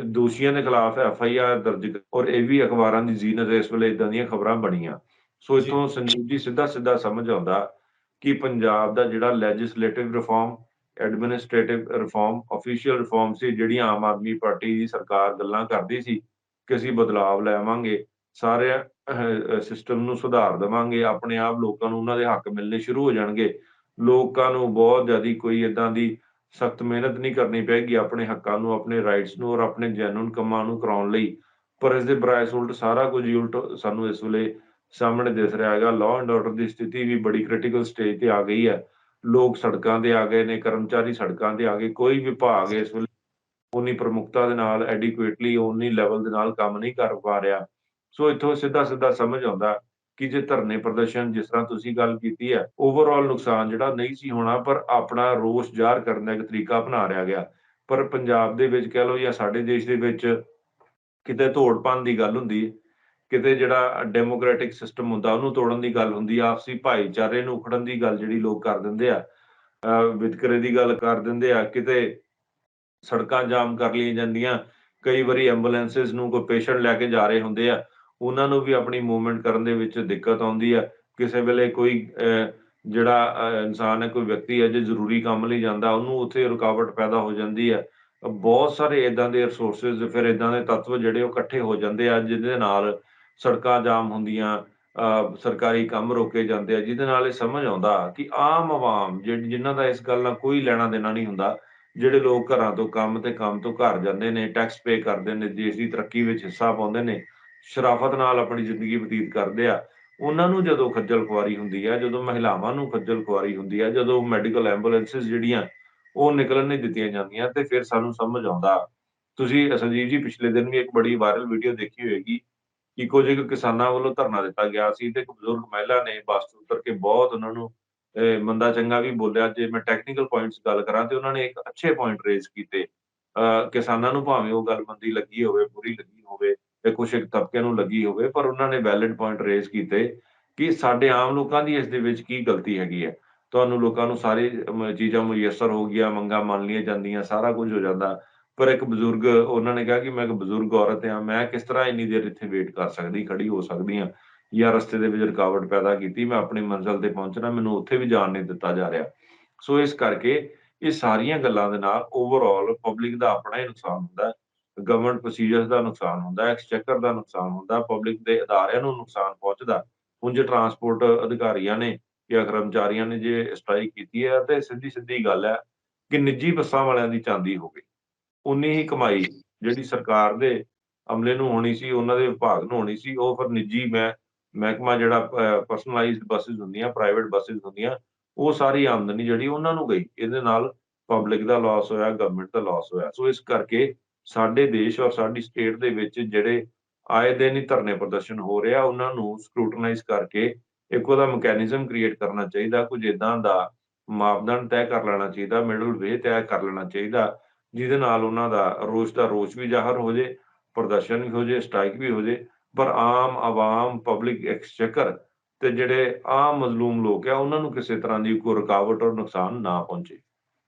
ਦੋਸ਼ੀਆਂ ਦੇ ਖਿਲਾਫ FIR ਦਰਜ ਔਰ ਇਹ ਵੀ ਅਖਬਾਰਾਂ ਦੀ ਜ਼ੀਨਤ ਇਸ ਵੇਲੇ ਏਦਾਂ ਦੀਆਂ ਖਬਰਾਂ ਬਣੀਆਂ। ਸੋ ਇੱਥੋਂ ਸੰਜੀਵ ਜੀ ਸਿੱਧਾ ਸਮਝ ਆਉਂਦਾ ਕਿ ਪੰਜਾਬ ਦਾ ਜਿਹੜਾ legislative reform, administrative reform, official reform ਸੀ ਜਿਹੜੀਆਂ ਆਮ ਆਦਮੀ ਪਾਰਟੀ ਦੀ ਸਰਕਾਰ ਗੱਲਾਂ ਕਰਦੀ ਸੀ ਕਿ ਅਸੀਂ ਬਦਲਾਵ ਲਿਆਵਾਂਗੇ, ਸਾਰੇ ਸਿਸਟਮ ਨੂੰ ਸੁਧਾਰ ਦੇਵਾਂਗੇ, ਆਪਣੇ ਆਪ ਲੋਕਾਂ ਨੂੰ ਉਹਨਾਂ ਦੇ ਹੱਕ ਮਿਲਣੇ ਸ਼ੁਰੂ ਹੋ ਜਾਣਗੇ। ਲੋਕਾਂ ਨੂੰ ਬਹੁਤ ਜ਼ਿਆਦਾ ਕੋਈ ਏਦਾਂ ਦੀ ਸਖਤ ਮਿਹਨਤ ਨਹੀਂ ਕਰਨੀ ਪਏਗੀ ਆਪਣੇ ਹੱਕਾਂ ਨੂੰ, ਆਪਣੇ ਰਾਈਟਸ ਨੂੰ ਔਰ ਆਪਣੇ ਜੈਨੂਇਨ ਕੰਮਾਂ ਨੂੰ ਕਰਾਉਣ ਲਈ। ਪਰ ਇਸ ਦੇ ਬਰਾਇਸ ਉਲਟ ਸਾਰਾ ਕੁਝ ਹੀ ਉਲਟ ਸਾਨੂੰ ਇਸ ਵੇਲੇ ਸਾਹਮਣੇ ਦਿਸ ਰਿਹਾ ਹੈਗਾ। ਲਾਅ ਐਂਡ ਆਰਡਰ ਦੀ ਸਥਿਤੀ ਵੀ ਬੜੀ ਕ੍ਰਿਟੀਕਲ ਸਟੇਜ ਤੇ ਆ ਗਈ ਹੈ। ਲੋਕ ਸੜਕਾਂ ਤੇ ਆ ਗਏ ਨੇ, ਕਰਮਚਾਰੀ ਸੜਕਾਂ ਤੇ ਆ ਗਏ। ਕੋਈ ਵਿਭਾਗ ਇਸ ਵੇਲੇ ਉਨੀ ਪ੍ਰਮੁਖਤਾ ਦੇ ਨਾਲ ਐਡਿਕੁਏਟਲੀ ਉਨੀ ਲੈਵਲ ਦੇ ਨਾਲ ਕੰਮ ਨਹੀਂ ਕਰ ਪਾ ਰਿਹਾ। ਸੋ ਇੱਥੋਂ ਸਿੱਧਾ ਸਮਝ ਆਉਂਦਾ ਕਿ ਜੇ ਧਰਨੇ ਪ੍ਰਦਰਸ਼ਨ ਜਿਸ ਤਰ੍ਹਾਂ ਤੁਸੀਂ ਗੱਲ ਕੀਤੀ ਹੈ, ਓਵਰਆਲ ਨੁਕਸਾਨ ਜਿਹੜਾ ਨਹੀਂ ਸੀ ਹੋਣਾ, ਪਰ ਆਪਣਾ ਰੋਸ ਜ਼ਾਹਰ ਕਰਨ ਦਾ ਇੱਕ ਤਰੀਕਾ ਅਪਣਾ ਲਿਆ ਗਿਆ। ਪਰ ਪੰਜਾਬ ਦੇ ਵਿੱਚ ਕਹਿ ਲਓ ਜਾਂ ਸਾਡੇ ਦੇਸ਼ ਦੇ ਵਿੱਚ ਕਿਤੇ ਧੋੜ-ਭੰਨ ਦੀ ਗੱਲ ਹੁੰਦੀ ਹੈ, ਕਿਤੇ ਜਿਹੜਾ ਡੈਮੋਕ੍ਰੈਟਿਕ ਸਿਸਟਮ ਹੁੰਦਾ ਉਹਨੂੰ ਤੋੜਨ ਦੀ ਗੱਲ ਹੁੰਦੀ ਆ, ਆਪਸੀ ਭਾਈਚਾਰੇ ਨੂੰ ਉਖੜਨ ਦੀ ਗੱਲ ਜਿਹੜੀ ਲੋਕ ਕਰ ਦਿੰਦੇ ਆ, ਵਿਤਕਰੇ ਦੀ ਗੱਲ ਕਰ ਦਿੰਦੇ ਆ, ਕਿਤੇ ਸੜਕਾਂ ਜਾਮ ਕਰ ਲਈਆਂ ਜਾਂਦੀਆਂ। ਕਈ ਵਾਰੀ ਐਂਬੂਲੈਂਸਿਸ ਨੂੰ ਕੋਈ ਪੇਸ਼ੈਂਟ ਲੈ ਕੇ ਜਾ ਰਹੇ ਹੁੰਦੇ ਆ, ਉਹਨਾਂ ਨੂੰ ਵੀ ਆਪਣੀ ਮੂਵਮੈਂਟ ਕਰਨ ਦੇ ਵਿੱਚ ਦਿੱਕਤ ਆਉਂਦੀ ਆ। ਕਿਸੇ ਵੇਲੇ ਕੋਈ ਜਿਹੜਾ ਇਨਸਾਨ ਹੈ, ਕੋਈ ਵਿਅਕਤੀ ਹੈ ਜੇ ਜ਼ਰੂਰੀ ਕੰਮ ਲਈ ਜਾਂਦਾ, ਉਹਨੂੰ ਉੱਥੇ ਰੁਕਾਵਟ ਪੈਦਾ ਹੋ ਜਾਂਦੀ ਹੈ। ਬਹੁਤ ਸਾਰੇ ਏਦਾਂ ਦੇ ਰਿਸੋਰਸਿਸ ਫਿਰ ਏਦਾਂ ਦੇ ਤੱਤਵ ਜਿਹੜੇ ਉਹ ਇਕੱਠੇ ਹੋ ਜਾਂਦੇ ਆ, ਜਿਹਦੇ ਨਾਲ ਸੜਕਾਂ ਜਾਮ ਹੁੰਦੀਆਂ, ਸਰਕਾਰੀ ਕੰਮ ਰੋਕੇ ਜਾਂਦੇ ਆ, ਜਿਹਦੇ ਨਾਲ ਇਹ ਸਮਝ ਆਉਂਦਾ ਕਿ ਆਮ ਅਵਾਮ ਜਿਨ੍ਹਾਂ ਦਾ ਇਸ ਗੱਲ ਨਾਲ ਕੋਈ ਲੈਣਾ ਦੇਣਾ ਨਹੀਂ ਹੁੰਦਾ, ਜਿਹੜੇ ਲੋਕ ਘਰਾਂ ਤੋਂ ਕੰਮ ਤੇ ਕੰਮ ਤੋਂ ਘਰ ਜਾਂਦੇ ਨੇ, ਟੈਕਸ ਪੇ ਕਰਦੇ ਨੇ, ਦੇਸ਼ ਦੀ ਤਰੱਕੀ ਵਿੱਚ ਹਿੱਸਾ ਪਾਉਂਦੇ ਨੇ, ਸ਼ਰਾਫਤ ਨਾਲ ਆਪਣੀ ਜ਼ਿੰਦਗੀ ਬਤੀਤ ਕਰਦੇ ਆ, ਉਹਨਾਂ ਨੂੰ ਜਦੋਂ ਖੱਜਲ ਖੁਆਰੀ ਹੁੰਦੀ ਹੈ, ਜਦੋਂ ਮਹਿਲਾਵਾਂ ਨੂੰ ਖੱਜਲ ਖੁਆਰੀ ਹੁੰਦੀ ਹੈ, ਜਦੋਂ ਮੈਡੀਕਲ ਐਂਬੂਲੈਂਸਿਸ ਜਿਹੜੀਆਂ ਉਹ ਨਿਕਲਣ ਨਹੀਂ ਦਿੱਤੀਆਂ ਜਾਂਦੀਆਂ ਤੇ ਫਿਰ ਸਾਨੂੰ ਸਮਝ ਆਉਂਦਾ। ਤੁਸੀਂ ਸੰਜੀਵ ਜੀ ਪਿਛਲੇ ਦਿਨ ਵੀ ਇੱਕ ਬੜੀ ਵਾਇਰਲ ਵੀਡੀਓ ਦੇਖੀ ਹੋਏਗੀ ਕਿ ਕੁਝ ਕੁ ਕਿਸਾਨਾਂ ਵੱਲੋਂ ਧਰਨਾ ਦਿੱਤਾ ਗਿਆ ਸੀ ਤੇ ਇੱਕ ਬਜ਼ੁਰਗ ਮਹਿਲਾ ਨੇ ਬੱਸ ਤੋਂ ਉਤਰ ਕੇ ਬਹੁਤ ਉਹਨਾਂ ਨੂੰ ਮੰਦਾ ਚੰਗਾ ਵੀ ਬੋਲਿਆ। ਜੇ ਮੈਂ ਟੈਕਨੀਕਲ ਪੁਆਇੰਟਸ ਗੱਲ ਕਰਾਂ ਤੇ ਉਹਨਾਂ ਨੇ ਇੱਕ ਅੱਛੇ ਪੁਆਇੰਟ ਰੇਜ਼ ਕੀਤੇ। ਕਿਸਾਨਾਂ ਨੂੰ ਭਾਵੇਂ ਉਹ ਗੱਲ ਮੰਦੀ ਲੱਗੀ ਹੋਵੇ, ਬੁਰੀ ਲੱਗੀ ਹੋਵੇ ਤੇ ਕੁਛ ਇੱਕ ਤਬਕੇ ਨੂੰ ਲੱਗੀ ਹੋਵੇ, ਪਰ ਉਹਨਾਂ ਨੇ ਵੈਲਿਡ ਪੁਆਇੰਟ ਰੇਜ਼ ਕੀਤੇ ਕਿ ਸਾਡੇ ਆਮ ਲੋਕਾਂ ਦੀ ਇਸ ਦੇ ਵਿੱਚ ਕੀ ਗਲਤੀ ਹੈਗੀ ਹੈ। ਤੁਹਾਨੂੰ ਲੋਕਾਂ ਨੂੰ ਸਾਰੀ ਚੀਜ਼ਾਂ ਮੁਯੱਸਰ ਹੋ ਗਈਆਂ, ਮੰਗਾਂ ਮੰਨ ਲਈਆਂ ਜਾਂਦੀਆਂ, ਸਾਰਾ ਕੁਝ ਹੋ ਜਾਂਦਾ। ਪਰ ਇੱਕ ਬਜ਼ੁਰਗ ਉਹਨਾਂ ਨੇ ਕਿਹਾ ਕਿ ਮੈਂ ਇੱਕ ਬਜ਼ੁਰਗ ਔਰਤ ਹਾਂ, ਮੈਂ ਕਿਸ ਤਰ੍ਹਾਂ ਇੰਨੀ ਦੇਰ ਇੱਥੇ ਵੇਟ ਕਰ ਸਕਦੀ, ਖੜੀ ਹੋ ਸਕਦੀ ਹਾਂ ਜਾਂ ਰਸਤੇ ਦੇ ਵਿੱਚ ਰੁਕਾਵਟ ਪੈਦਾ ਕੀਤੀ, ਮੈਂ ਆਪਣੀ ਮੰਜ਼ਿਲ ਤੇ ਪਹੁੰਚਣਾ, ਮੈਨੂੰ ਉੱਥੇ ਵੀ ਜਾਣ ਨਹੀਂ ਦਿੱਤਾ ਜਾ ਰਿਹਾ। ਸੋ ਇਸ ਕਰਕੇ ਇਹ ਸਾਰੀਆਂ ਗੱਲਾਂ ਦੇ ਨਾਲ ਓਵਰਆਲ ਪਬਲਿਕ ਦਾ ਆਪਣਾ ਹੀ ਨੁਕਸਾਨ ਹੁੰਦਾ ਹੈ, ਗਵਰਨਮੈਂਟ ਪ੍ਰੋਸੀਜਰਸ ਦਾ ਨੁਕਸਾਨ ਹੁੰਦਾ ਹੈ, ਐਕਸਚੇਕਰ ਦਾ ਨੁਕਸਾਨ ਹੁੰਦਾ, ਪਬਲਿਕ ਦੇ ਅਦਾਰਿਆਂ ਨੂੰ ਨੁਕਸਾਨ ਪਹੁੰਚਦਾ। ਹੁਣ ਜੇ ਟਰਾਂਸਪੋਰਟ ਅਧਿਕਾਰੀਆਂ ਨੇ ਜਾਂ ਕਰਮਚਾਰੀਆਂ ਨੇ ਜੇ ਸਟ੍ਰਾਈਕ ਕੀਤੀ ਹੈ ਤੇ ਸਿੱਧੀ-ਸਿੱਧੀ ਗੱਲ ਹੈ ਕਿ ਨਿੱਜੀ ਬੱਸਾਂ ਵਾਲਿਆਂ ਦੀ ਚਾਂਦੀ ਹੋ ਗਈ। ਉਨੀ ਹੀ ਕਮਾਈ ਜਿਹੜੀ ਸਰਕਾਰ ਦੇ ਅਮਲੇ ਨੂੰ ਹੋਣੀ ਸੀ, ਉਹਨਾਂ ਦੇ ਵਿਭਾਗ ਨੂੰ ਹੋਣੀ ਸੀ, ਉਹ ਫਿਰ ਨਿੱਜੀ ਮਹਿਕਮਾ ਜਿਹੜਾ ਪਰਸਨਲਾਈਜ਼ਡ ਬੱਸਿਸ ਹੁੰਦੀਆਂ, ਪ੍ਰਾਈਵੇਟ ਬੱਸਿਸ ਹੁੰਦੀਆਂ, ਉਹ ਸਾਰੀ ਆਮਦਨੀ ਜਿਹੜੀ ਉਹਨਾਂ ਨੂੰ ਗਈ। ਇਹਦੇ ਨਾਲ ਪਬਲਿਕ ਦਾ ਲਾਸ ਹੋਇਆ, ਗਵਰਨਮੈਂਟ ਦਾ ਲਾਸ ਹੋਇਆ। ਸੋ ਇਸ ਕਰਕੇ ਸਾਡੇ ਦੇਸ਼ ਔਰ ਸਾਡੀ ਸਟੇਟ ਦੇ ਵਿੱਚ ਜਿਹੜੇ ਆਏ ਦਿਨ ਹੀ ਧਰਨੇ ਪ੍ਰਦਰਸ਼ਨ ਹੋ ਰਹੇ ਆ, ਉਹਨਾਂ ਨੂੰ ਸਕਰੂਟਨਾਈਜ਼ ਕਰਕੇ ਇੱਕ ਉਹਦਾ ਮੈਕੈਨਿਜ਼ਮ ਕ੍ਰੀਏਟ ਕਰਨਾ ਚਾਹੀਦਾ। ਕੁਝ ਏਦਾਂ ਦਾ ਮਾਪਦੰਡ ਤੈਅ ਕਰ ਲੈਣਾ ਚਾਹੀਦਾ, ਮਿਡਲ ਵੇ ਤੈਅ ਕਰ ਲੈਣਾ ਚਾਹੀਦਾ, ਜਿਹਦੇ ਨਾਲ ਉਹਨਾਂ ਦਾ ਰੋਸ ਵੀ ਜ਼ਾਹਰ ਹੋ ਜੇ, ਪ੍ਰਦਰਸ਼ਨ ਵੀ ਹੋ ਜੇ, ਸਟ੍ਰਾਈਕ ਵੀ ਹੋ ਜੇ, ਪਰ ਆਮ ਆਵਾਮ, ਪਬਲਿਕ ਐਕਸਚੇਕਰ ਤੇ ਜਿਹੜੇ ਆਮ ਮਜ਼ਲੂਮ ਲੋਕ ਆ, ਉਹਨਾਂ ਨੂੰ ਕਿਸੇ ਤਰ੍ਹਾਂ ਦੀ ਕੋਈ ਰੁਕਾਵਟ ਔਰ ਨੁਕਸਾਨ ਨਾ ਪਹੁੰਚੇ।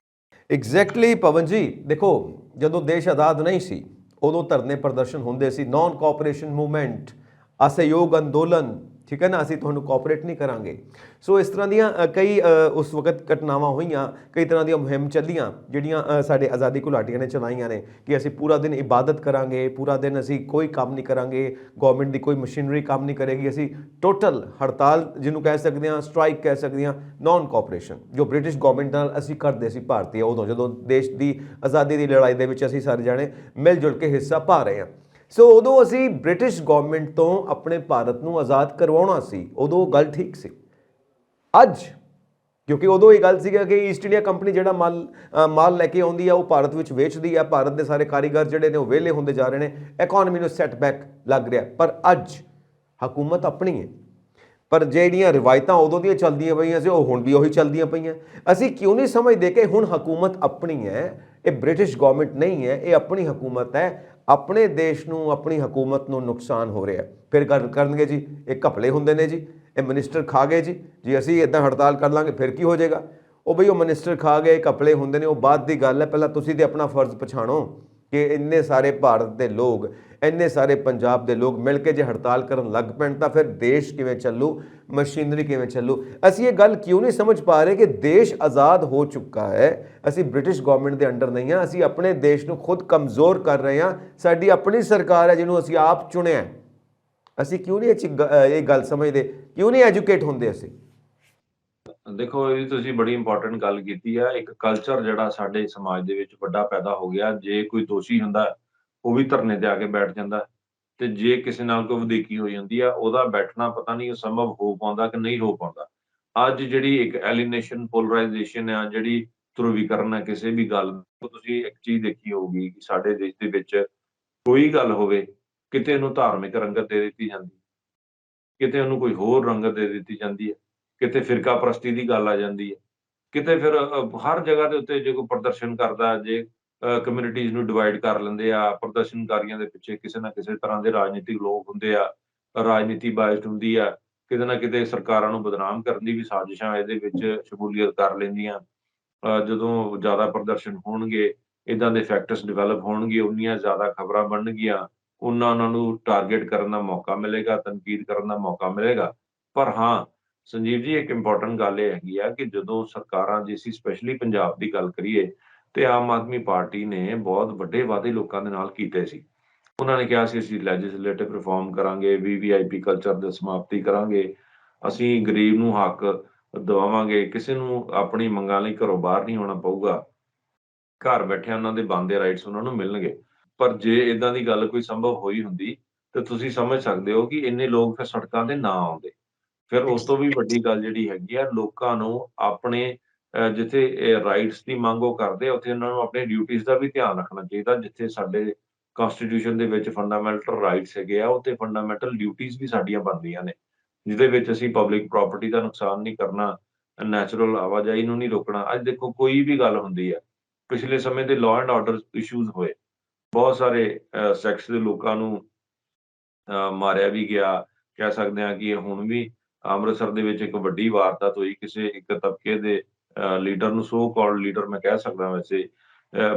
ਐਗਜ਼ੈਕਟਲੀ ਪਵਨ ਜੀ, ਦੇਖੋ ਜਦੋਂ ਦੇਸ਼ ਆਜ਼ਾਦ ਨਹੀਂ ਸੀ ਉਦੋਂ ਧਰਨੇ ਪ੍ਰਦਰਸ਼ਨ ਹੁੰਦੇ ਸੀ, ਨਾਨ ਕੋਆਪਰੇਸ਼ਨ ਮੂਵਮੈਂਟ, ਅਸਹਿਯੋਗ ਅੰਦੋਲਨ, ਠੀਕ ਹੈ ਨਾ, ਅਸੀਂ ਤੁਹਾਨੂੰ ਕੋਆਪਰੇਟ ਨਹੀਂ ਕਰਾਂਗੇ। ਸੋ ਇਸ ਤਰ੍ਹਾਂ ਦੀਆਂ ਕਈ ਉਸ ਵਕਤ ਘਟਨਾਵਾਂ ਹੋਈਆਂ, ਕਈ ਤਰ੍ਹਾਂ ਦੀਆਂ ਮੁਹਿੰਮ ਚੱਲੀਆਂ ਜਿਹੜੀਆਂ ਸਾਡੇ ਆਜ਼ਾਦੀ ਘੁਲਾਟੀਆਂ ਨੇ ਚਲਾਈਆਂ ਨੇ ਕਿ ਅਸੀਂ ਪੂਰਾ ਦਿਨ ਇਬਾਦਤ ਕਰਾਂਗੇ, ਪੂਰਾ ਦਿਨ ਅਸੀਂ ਕੋਈ ਕੰਮ ਨਹੀਂ ਕਰਾਂਗੇ, ਗਵਰਨਮੈਂਟ ਦੀ ਕੋਈ ਮਸ਼ੀਨਰੀ ਕੰਮ ਨਹੀਂ ਕਰੇਗੀ, ਅਸੀਂ ਟੋਟਲ ਹੜਤਾਲ ਜਿਹਨੂੰ ਕਹਿ ਸਕਦੇ ਹਾਂ, ਸਟ੍ਰਾਈਕ ਕਹਿ ਸਕਦੇ ਹਾਂ, ਨਾਨ ਕੋਆਪਰੇਸ਼ਨ ਜੋ ਬ੍ਰਿਟਿਸ਼ ਗਵਰਨਮੈਂਟ ਨਾਲ ਅਸੀਂ ਕਰਦੇ ਸੀ ਭਾਰਤੀ ਉਦੋਂ, ਜਦੋਂ ਦੇਸ਼ ਦੀ ਆਜ਼ਾਦੀ ਦੀ ਲੜਾਈ ਦੇ ਵਿੱਚ ਅਸੀਂ ਸਾਰੇ ਜਾਣੇ ਮਿਲ ਜੁਲ ਕੇ ਹਿੱਸਾ ਪਾ ਰਹੇ ਹਾਂ। ਸੋ ਉਦੋਂ ਅਸੀਂ ਬ੍ਰਿਟਿਸ਼ ਗਵਰਨਮੈਂਟ ਤੋਂ ਆਪਣੇ ਭਾਰਤ ਨੂੰ ਆਜ਼ਾਦ ਕਰਵਾਉਣਾ ਸੀ, ਉਦੋਂ ਗੱਲ ਠੀਕ ਸੀ। ਅੱਜ ਕਿਉਂਕਿ ਉਦੋਂ ਇਹ ਗੱਲ ਸੀਗਾ ਕਿ ਈਸਟ ਇੰਡੀਆ ਕੰਪਨੀ ਜਿਹੜਾ ਮਾਲ ਲੈ ਕੇ ਆਉਂਦੀ ਆ ਉਹ ਭਾਰਤ ਵਿੱਚ ਵੇਚਦੀ ਆ, ਭਾਰਤ ਦੇ ਸਾਰੇ ਕਾਰੀਗਰ ਜਿਹੜੇ ਨੇ ਉਹ ਵਿਹਲੇ ਹੁੰਦੇ ਜਾ ਰਹੇ ਨੇ, ਇਕਨੋਮੀ ਨੂੰ ਸੈਟਬੈਕ ਲੱਗ ਰਿਹਾ। ਪਰ ਅੱਜ ਹਕੂਮਤ ਆਪਣੀ ਹੈ, ਪਰ ਜਿਹੜੀਆਂ ਰਿਵਾਇਤਾਂ ਉਦੋਂ ਦੀਆਂ ਚੱਲਦੀਆਂ ਪਈਆਂ ਸੀ ਉਹ ਹੁਣ ਵੀ ਉਹੀ ਚੱਲਦੀਆਂ ਪਈਆਂ। ਅਸੀਂ ਕਿਉਂ ਨਹੀਂ ਸਮਝਦੇ ਕਿ ਹੁਣ ਹਕੂਮਤ ਆਪਣੀ ਹੈ, ਇਹ ਬ੍ਰਿਟਿਸ਼ ਗਵਰਨਮੈਂਟ ਨਹੀਂ ਹੈ, ਇਹ ਆਪਣੀ ਹਕੂਮਤ ਹੈ। ਆਪਣੇ ਦੇਸ਼ ਨੂੰ, ਆਪਣੀ ਹਕੂਮਤ ਨੂੰ ਨੁਕਸਾਨ ਹੋ ਰਿਹਾ। ਫਿਰ ਗੱਲ ਕਰਨਗੇ ਜੀ ਇਹ ਘਪਲੇ ਹੁੰਦੇ ਨੇ ਜੀ, ਇਹ ਮਿਨਿਸਟਰ ਖਾ ਗਏ ਜੀ ਅਸੀਂ ਇੱਦਾਂ ਹੜਤਾਲ ਕਰ ਲਾਂਗੇ ਫਿਰ ਕੀ ਹੋ ਜਾਏਗਾ। ਉਹ ਬਈ ਉਹ ਮਿਨਿਸਟਰ ਖਾ ਗਏ, ਘਪਲੇ ਹੁੰਦੇ ਨੇ, ਉਹ ਬਾਅਦ ਦੀ ਗੱਲ ਹੈ। ਪਹਿਲਾਂ ਤੁਸੀਂ ਤੇ ਆਪਣਾ ਫਰਜ਼ ਪਛਾਣੋ ਕਿ ਇੰਨੇ ਸਾਰੇ ਭਾਰਤ ਦੇ ਲੋਕ, ਇੰਨੇ ਸਾਰੇ ਪੰਜਾਬ ਦੇ ਲੋਕ ਮਿਲ ਕੇ ਜੇ ਹੜਤਾਲ ਕਰਨ ਲੱਗ ਪੈਣ ਤਾਂ ਫਿਰ ਦੇਸ਼ ਕਿਵੇਂ ਚੱਲੂ, ਮਸ਼ੀਨਰੀ ਕਿਵੇਂ ਚੱਲੂ। ਅਸੀਂ ਇਹ ਗੱਲ ਕਿਉਂ ਨਹੀਂ ਸਮਝ ਪਾ ਰਹੇ ਕਿ ਦੇਸ਼ ਆਜ਼ਾਦ ਹੋ ਚੁੱਕਾ ਹੈ, ਅਸੀਂ ਬ੍ਰਿਟਿਸ਼ ਗਵਰਨਮੈਂਟ ਦੇ ਅੰਡਰ ਨਹੀਂ ਹਾਂ, ਅਸੀਂ ਆਪਣੇ ਦੇਸ਼ ਨੂੰ ਖੁਦ ਕਮਜ਼ੋਰ ਕਰ ਰਹੇ ਹਾਂ। ਸਾਡੀ ਆਪਣੀ ਸਰਕਾਰ ਹੈ ਜਿਹਨੂੰ ਅਸੀਂ ਆਪ ਚੁਣਿਆ। ਅਸੀਂ ਕਿਉਂ ਨਹੀਂ ਇਹ ਗੱਲ ਸਮਝਦੇ, ਕਿਉਂ ਨਹੀਂ ਐਜੂਕੇਟ ਹੁੰਦੇ ਅਸੀਂ। ਦੇਖੋ ਇਹ ਤੁਸੀਂ ਬੜੀ ਇੰਪੋਰਟੈਂਟ ਗੱਲ ਕੀਤੀ ਆ। ਇੱਕ ਕਲਚਰ ਜਿਹੜਾ ਸਾਡੇ ਸਮਾਜ ਦੇ ਵਿੱਚ ਵੱਡਾ ਪੈਦਾ ਹੋ ਗਿਆ, ਜੇ ਕੋਈ ਦੋਸ਼ੀ ਹੁੰਦਾ ਉਹ ਵੀ ਧਰਨੇ ਤੇ ਆ ਕੇ ਬੈਠ ਜਾਂਦਾ, ਤੇ ਜੇ ਕਿਸੇ ਨਾਲ ਕੋਈ ਵਧੀਕੀ ਹੋਈ ਹੁੰਦੀ ਆ ਉਹਦਾ ਬੈਠਣਾ ਪਤਾ ਨਹੀਂ ਸੰਭਵ ਹੋ ਪਾਉਂਦਾ ਕਿ ਨਹੀਂ ਹੋ ਪਾਉਂਦਾ। ਅੱਜ ਜਿਹੜੀ ਇੱਕ ਐਲੀਨੇਸ਼ਨ, ਪੋਲਰਾਈਜੇਸ਼ਨ ਆ, ਜਿਹੜੀ ਧਰੁਵੀਕਰਨ ਹੈ ਕਿਸੇ ਵੀ ਗੱਲ ਤੋਂ, ਤੁਸੀਂ ਇੱਕ ਚੀਜ਼ ਦੇਖੀ ਹੋਊਗੀ ਕਿ ਸਾਡੇ ਦੇਸ਼ ਦੇ ਵਿੱਚ ਕੋਈ ਗੱਲ ਹੋਵੇ, ਕਿਤੇ ਉਹਨੂੰ ਧਾਰਮਿਕ ਰੰਗਤ ਦੇ ਦਿੱਤੀ ਜਾਂਦੀ, ਕਿਤੇ ਉਹਨੂੰ ਕੋਈ ਹੋਰ ਰੰਗਤ ਦੇ ਦਿੱਤੀ ਜਾਂਦੀ ਹੈ, ਕਿਤੇ ਫਿਰਕਾ ਪ੍ਰਸਤੀ ਦੀ ਗੱਲ ਆ ਜਾਂਦੀ ਹੈ, ਕਿਤੇ ਫਿਰ ਹਰ ਜਗ੍ਹਾ ਦੇ ਉੱਤੇ ਜੇ ਕੋਈ ਪ੍ਰਦਰਸ਼ਨ ਕਰਦਾ, ਜੇ ਕਮਿਊਨਿਟੀਜ਼ ਨੂੰ ਡਿਵਾਈਡ ਕਰ ਲੈਂਦੇ ਆ, ਪ੍ਰਦਰਸ਼ਨਕਾਰੀਆਂ ਦੇ ਪਿੱਛੇ ਕਿਸੇ ਨਾ ਕਿਸੇ ਤਰ੍ਹਾਂ ਦੇ ਰਾਜਨੀਤਿਕ ਲੋਕ ਹੁੰਦੇ ਆ, ਰਾਜਨੀਤੀ ਬਾਇਸਡ ਹੁੰਦੀ ਆ, ਕਿਤੇ ਨਾ ਕਿਤੇ ਸਰਕਾਰਾਂ ਨੂੰ ਬਦਨਾਮ ਕਰਨ ਦੀ ਵੀ ਸਾਜ਼ਿਸ਼ਾਂ ਇਹਦੇ ਵਿੱਚ ਸ਼ਮੂਲੀਅਤ ਕਰ ਲੈਂਦੀਆਂ। ਜਦੋਂ ਜ਼ਿਆਦਾ ਪ੍ਰਦਰਸ਼ਨ ਹੋਣਗੇ, ਏਦਾਂ ਦੇ ਫੈਕਟਰਸ ਡਿਵੈਲਪ ਹੋਣਗੇ, ਉਨੀਆਂ ਜ਼ਿਆਦਾ ਖਬਰਾਂ ਬਣਨਗੀਆਂ, ਉਹਨਾਂ ਨੂੰ ਟਾਰਗੇਟ ਕਰਨ ਦਾ ਮੌਕਾ ਮਿਲੇਗਾ, ਤਨਕੀਦ ਕਰਨ ਦਾ ਮੌਕਾ ਮਿਲੇਗਾ। ਪਰ ਹਾਂ, ਸੰਜੀਵ ਜੀ ਇੱਕ ਇੰਪੋਰਟੈਂਟ ਗੱਲ ਇਹ ਹੈਗੀ ਆ ਕਿ ਜਦੋਂ ਸਰਕਾਰਾਂ, ਜੇ ਅਸੀਂ ਸਪੈਸ਼ਲੀ ਪੰਜਾਬ ਦੀ ਗੱਲ ਕਰੀਏ, ਤੇ ਆਮ ਆਦਮੀ ਪਾਰਟੀ ਨੇ ਬਹੁਤ ਵੱਡੇ ਵਾਅਦੇ ਲੋਕਾਂ ਦੇ ਨਾਲ ਕੀਤੇ ਸੀ। ਉਹਨਾਂ ਨੇ ਕਿਹਾ ਸੀ ਅਸੀਂ ਲੈਜਿਸਲੇਟਿਵ ਰਿਫਾਰਮ ਕਰਾਂਗੇ, ਵੀਵੀਆਈਪੀ ਕਲਚਰ ਦੀ ਸਮਾਪਤੀ ਕਰਾਂਗੇ, ਅਸੀਂ ਗਰੀਬ ਨੂੰ ਹੱਕ ਦਿਵਾਵਾਂਗੇ, ਕਿਸੇ ਨੂੰ ਆਪਣੀ ਮੰਗਾਂ ਲਈ ਘਰੋਂ ਬਾਹਰ ਨਹੀਂ ਆਉਣਾ ਪਊਗਾ, ਘਰ ਬੈਠਿਆਂ ਉਹਨਾਂ ਦੇ ਬਣਦੇ ਰਾਈਟਸ ਉਹਨਾਂ ਨੂੰ ਮਿਲਣਗੇ। ਪਰ ਜੇ ਏਦਾਂ ਦੀ ਗੱਲ ਕੋਈ ਸੰਭਵ ਹੋਈ ਹੁੰਦੀ, ਤੇ ਤੁਸੀਂ ਸਮਝ ਸਕਦੇ ਹੋ ਕਿ ਇੰਨੇ ਲੋਕ ਫਿਰ ਸੜਕਾਂ ਤੇ ਨਾ ਆਉਂਦੇ। ਫਿਰ ਉਸ ਤੋਂ ਵੀ ਵੱਡੀ ਗੱਲ ਜਿਹੜੀ ਹੈਗੀ ਆ, ਲੋਕਾਂ ਨੂੰ ਆਪਣੇ ਜਿੱਥੇ ਰਾਈਟਸ ਦੀ ਮੰਗ ਉਹ ਕਰਦੇ ਆ, ਉੱਥੇ ਉਹਨਾਂ ਨੂੰ ਆਪਣੇ ਡਿਊਟੀਜ਼ ਦਾ ਵੀ ਧਿਆਨ ਰੱਖਣਾ ਚਾਹੀਦਾ। ਜਿੱਥੇ ਸਾਡੇ ਕੌਂਸਟੀਟਿਊਸ਼ਨ ਦੇ ਵਿੱਚ ਫੰਡਾਮੈਂਟਲ ਰਾਈਟਸ ਹੈਗੇ ਆ, ਉੱਥੇ ਫੰਡਾਮੈਂਟਲ ਡਿਊਟੀਜ਼ ਵੀ ਸਾਡੀਆਂ ਬਣਦੀਆਂ ਨੇ, ਜਿਹਦੇ ਵਿੱਚ ਅਸੀਂ ਪਬਲਿਕ ਪ੍ਰੋਪਰਟੀ ਦਾ ਨੁਕਸਾਨ ਨਹੀਂ ਕਰਨਾ, ਨੈਚੁਰਲ ਆਵਾਜਾਈ ਨੂੰ ਨਹੀਂ ਰੋਕਣਾ। ਅੱਜ ਦੇਖੋ ਕੋਈ ਵੀ ਗੱਲ ਹੁੰਦੀ ਆ, ਪਿਛਲੇ ਸਮੇਂ ਦੇ ਲਾਅ ਐਂਡ ਆਰਡਰ ਇਸ਼ੂਜ਼ ਹੋਏ, ਬਹੁਤ ਸਾਰੇ ਸੈਕਸ ਦੇ ਲੋਕਾਂ ਨੂੰ ਮਾਰਿਆ ਵੀ ਗਿਆ। ਕਹਿ ਸਕਦੇ ਹਾਂ ਕਿ ਹੁਣ ਵੀ ਅੰਮ੍ਰਿਤਸਰ ਦੇ ਵਿੱਚ ਇੱਕ ਵੱਡੀ ਵਾਰਦਾਤ ਹੋਈ ਕਿਸੇ ਇੱਕ ਤਬਕੇ ਦੇ ਲੀਡਰ ਨੂੰ, ਸੋ ਕਾਲਡ ਲੀਡਰ ਮੈਂ ਕਹਿ ਸਕਦਾ ਵੈਸੇ।